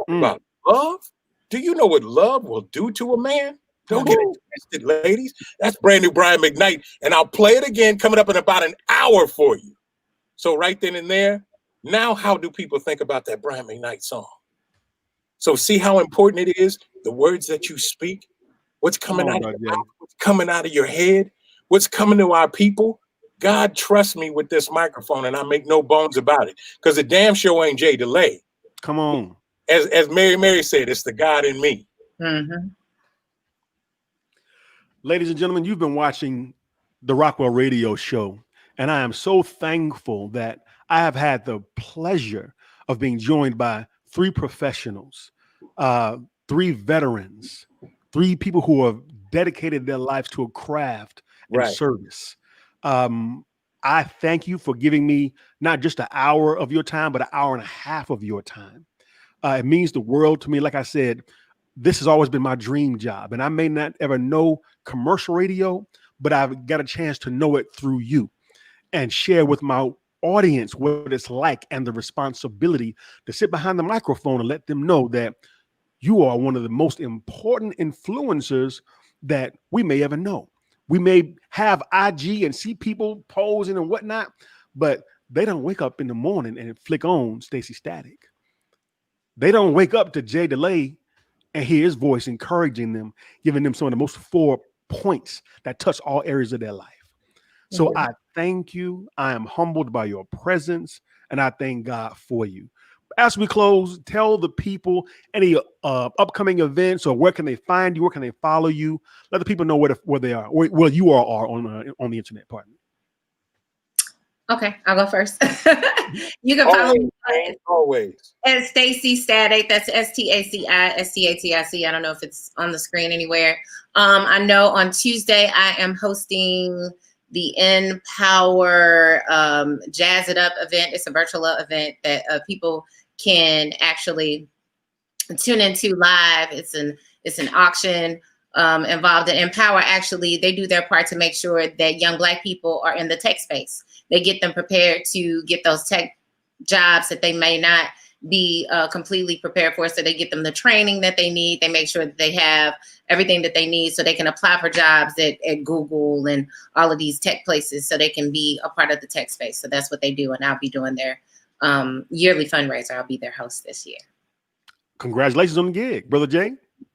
About love? Do you know what love will do to a man? Don't get it twisted, ladies. That's brand new Brian McKnight. And I'll play it again coming up in about an hour for you. So right then and there, now how do people think about that Brian McKnight song? So see how important it is, the words that you speak, what's coming out of your mouth, what's coming out of your head, what's coming to our people. God trusts me with this microphone, and I make no bones about it. Because the damn show ain't Jaye Delai. Come on. As Mary said, it's the God in me. Ladies and gentlemen, you've been watching the Rockwell Radio Show, and I am so thankful that I have had the pleasure of being joined by 3 professionals, 3 veterans, 3 people who have dedicated their lives to a craft and service. I thank you for giving me not just an hour of your time, but an hour and a half of your time. It means the world to me. Like I said, this has always been my dream job, and I may not ever know commercial radio, but I've got a chance to know it through you and share with my audience what it's like and the responsibility to sit behind the microphone and let them know that you are one of the most important influencers that we may ever know. We may have IG and see people posing and whatnot, but they don't wake up in the morning and flick on Staci Static. They don't wake up to Jaye Delai and hear his voice encouraging them, giving them some of the most 4 points that touch all areas of their life. So I thank you. I am humbled by your presence, and I thank God for you. As we close, tell the people any upcoming events, or where can they find you? Where can they follow you? Let the people know where they are, where you are on the internet. Pardon me. Okay, I'll go first. You can follow me always at Staci Static. That's Staci Static. I don't know if it's on the screen anywhere. I know on Tuesday I am hosting the Empower Jazz It Up event. It's a virtual event that people can actually tune into live. It's an auction involved in Empower. Actually, they do their part to make sure that young Black people are in the tech space. They get them prepared to get those tech jobs that they may not be completely prepared for. So they get them the training that they need. They make sure that they have everything that they need so they can apply for jobs at Google and all of these tech places so they can be a part of the tech space. So that's what they do. And I'll be doing their yearly fundraiser. I'll be their host this year. Congratulations on the gig, Brother Jay.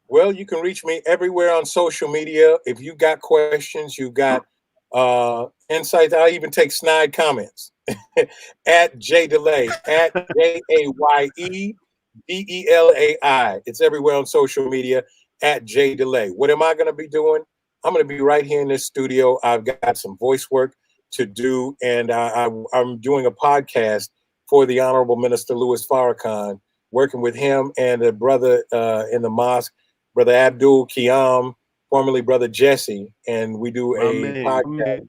Well, you can reach me everywhere on social media. If you got questions, you got insights, I'll even take snide comments. At Jaye Delai, at JayeDelai. It's everywhere on social media, at Jaye Delai. What am I going to be doing? I'm going to be right here in this studio. I've got some voice work to do, and I'm doing a podcast for the Honorable Minister Louis Farrakhan, working with him and a brother in the mosque, Brother Abdul Qiyam, formerly Brother Jesse, and we do a podcast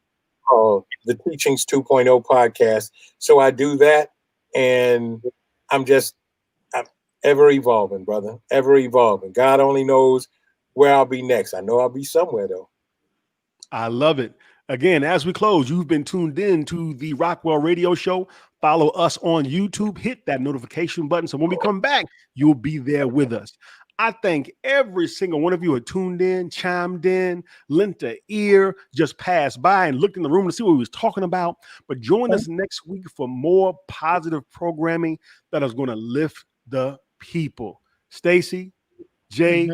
called the Teachings 2.0 podcast. So I do that, and I'm ever evolving, brother, ever evolving. God only knows where I'll be next. I know I'll be somewhere, though. I love it. Again, as we close, you've been tuned in to the Rockwell Radio Show. Follow us on YouTube. Hit that notification button so when we come back, you'll be there with us. I thank every single one of you who tuned in, chimed in, lent an ear, just passed by and looked in the room to see what we was talking about. But join us next week for more positive programming that is going to lift the people. Staci, Jay,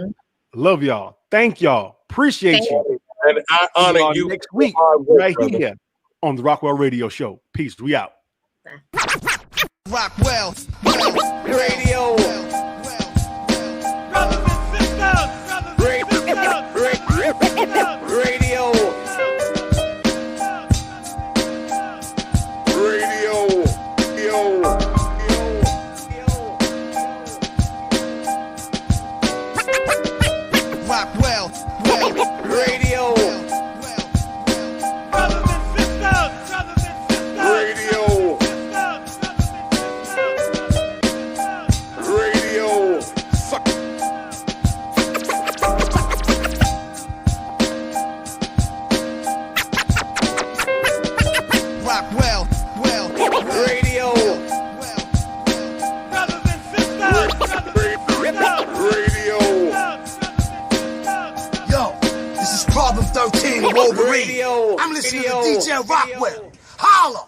love y'all. Thank y'all. Appreciate you. And I honor you next week right here on the Rockwell Radio Show. Peace. We out. Rockwell Radio. Problem 13, Wolverine. I'm listening to DJ Rockwell. Holla!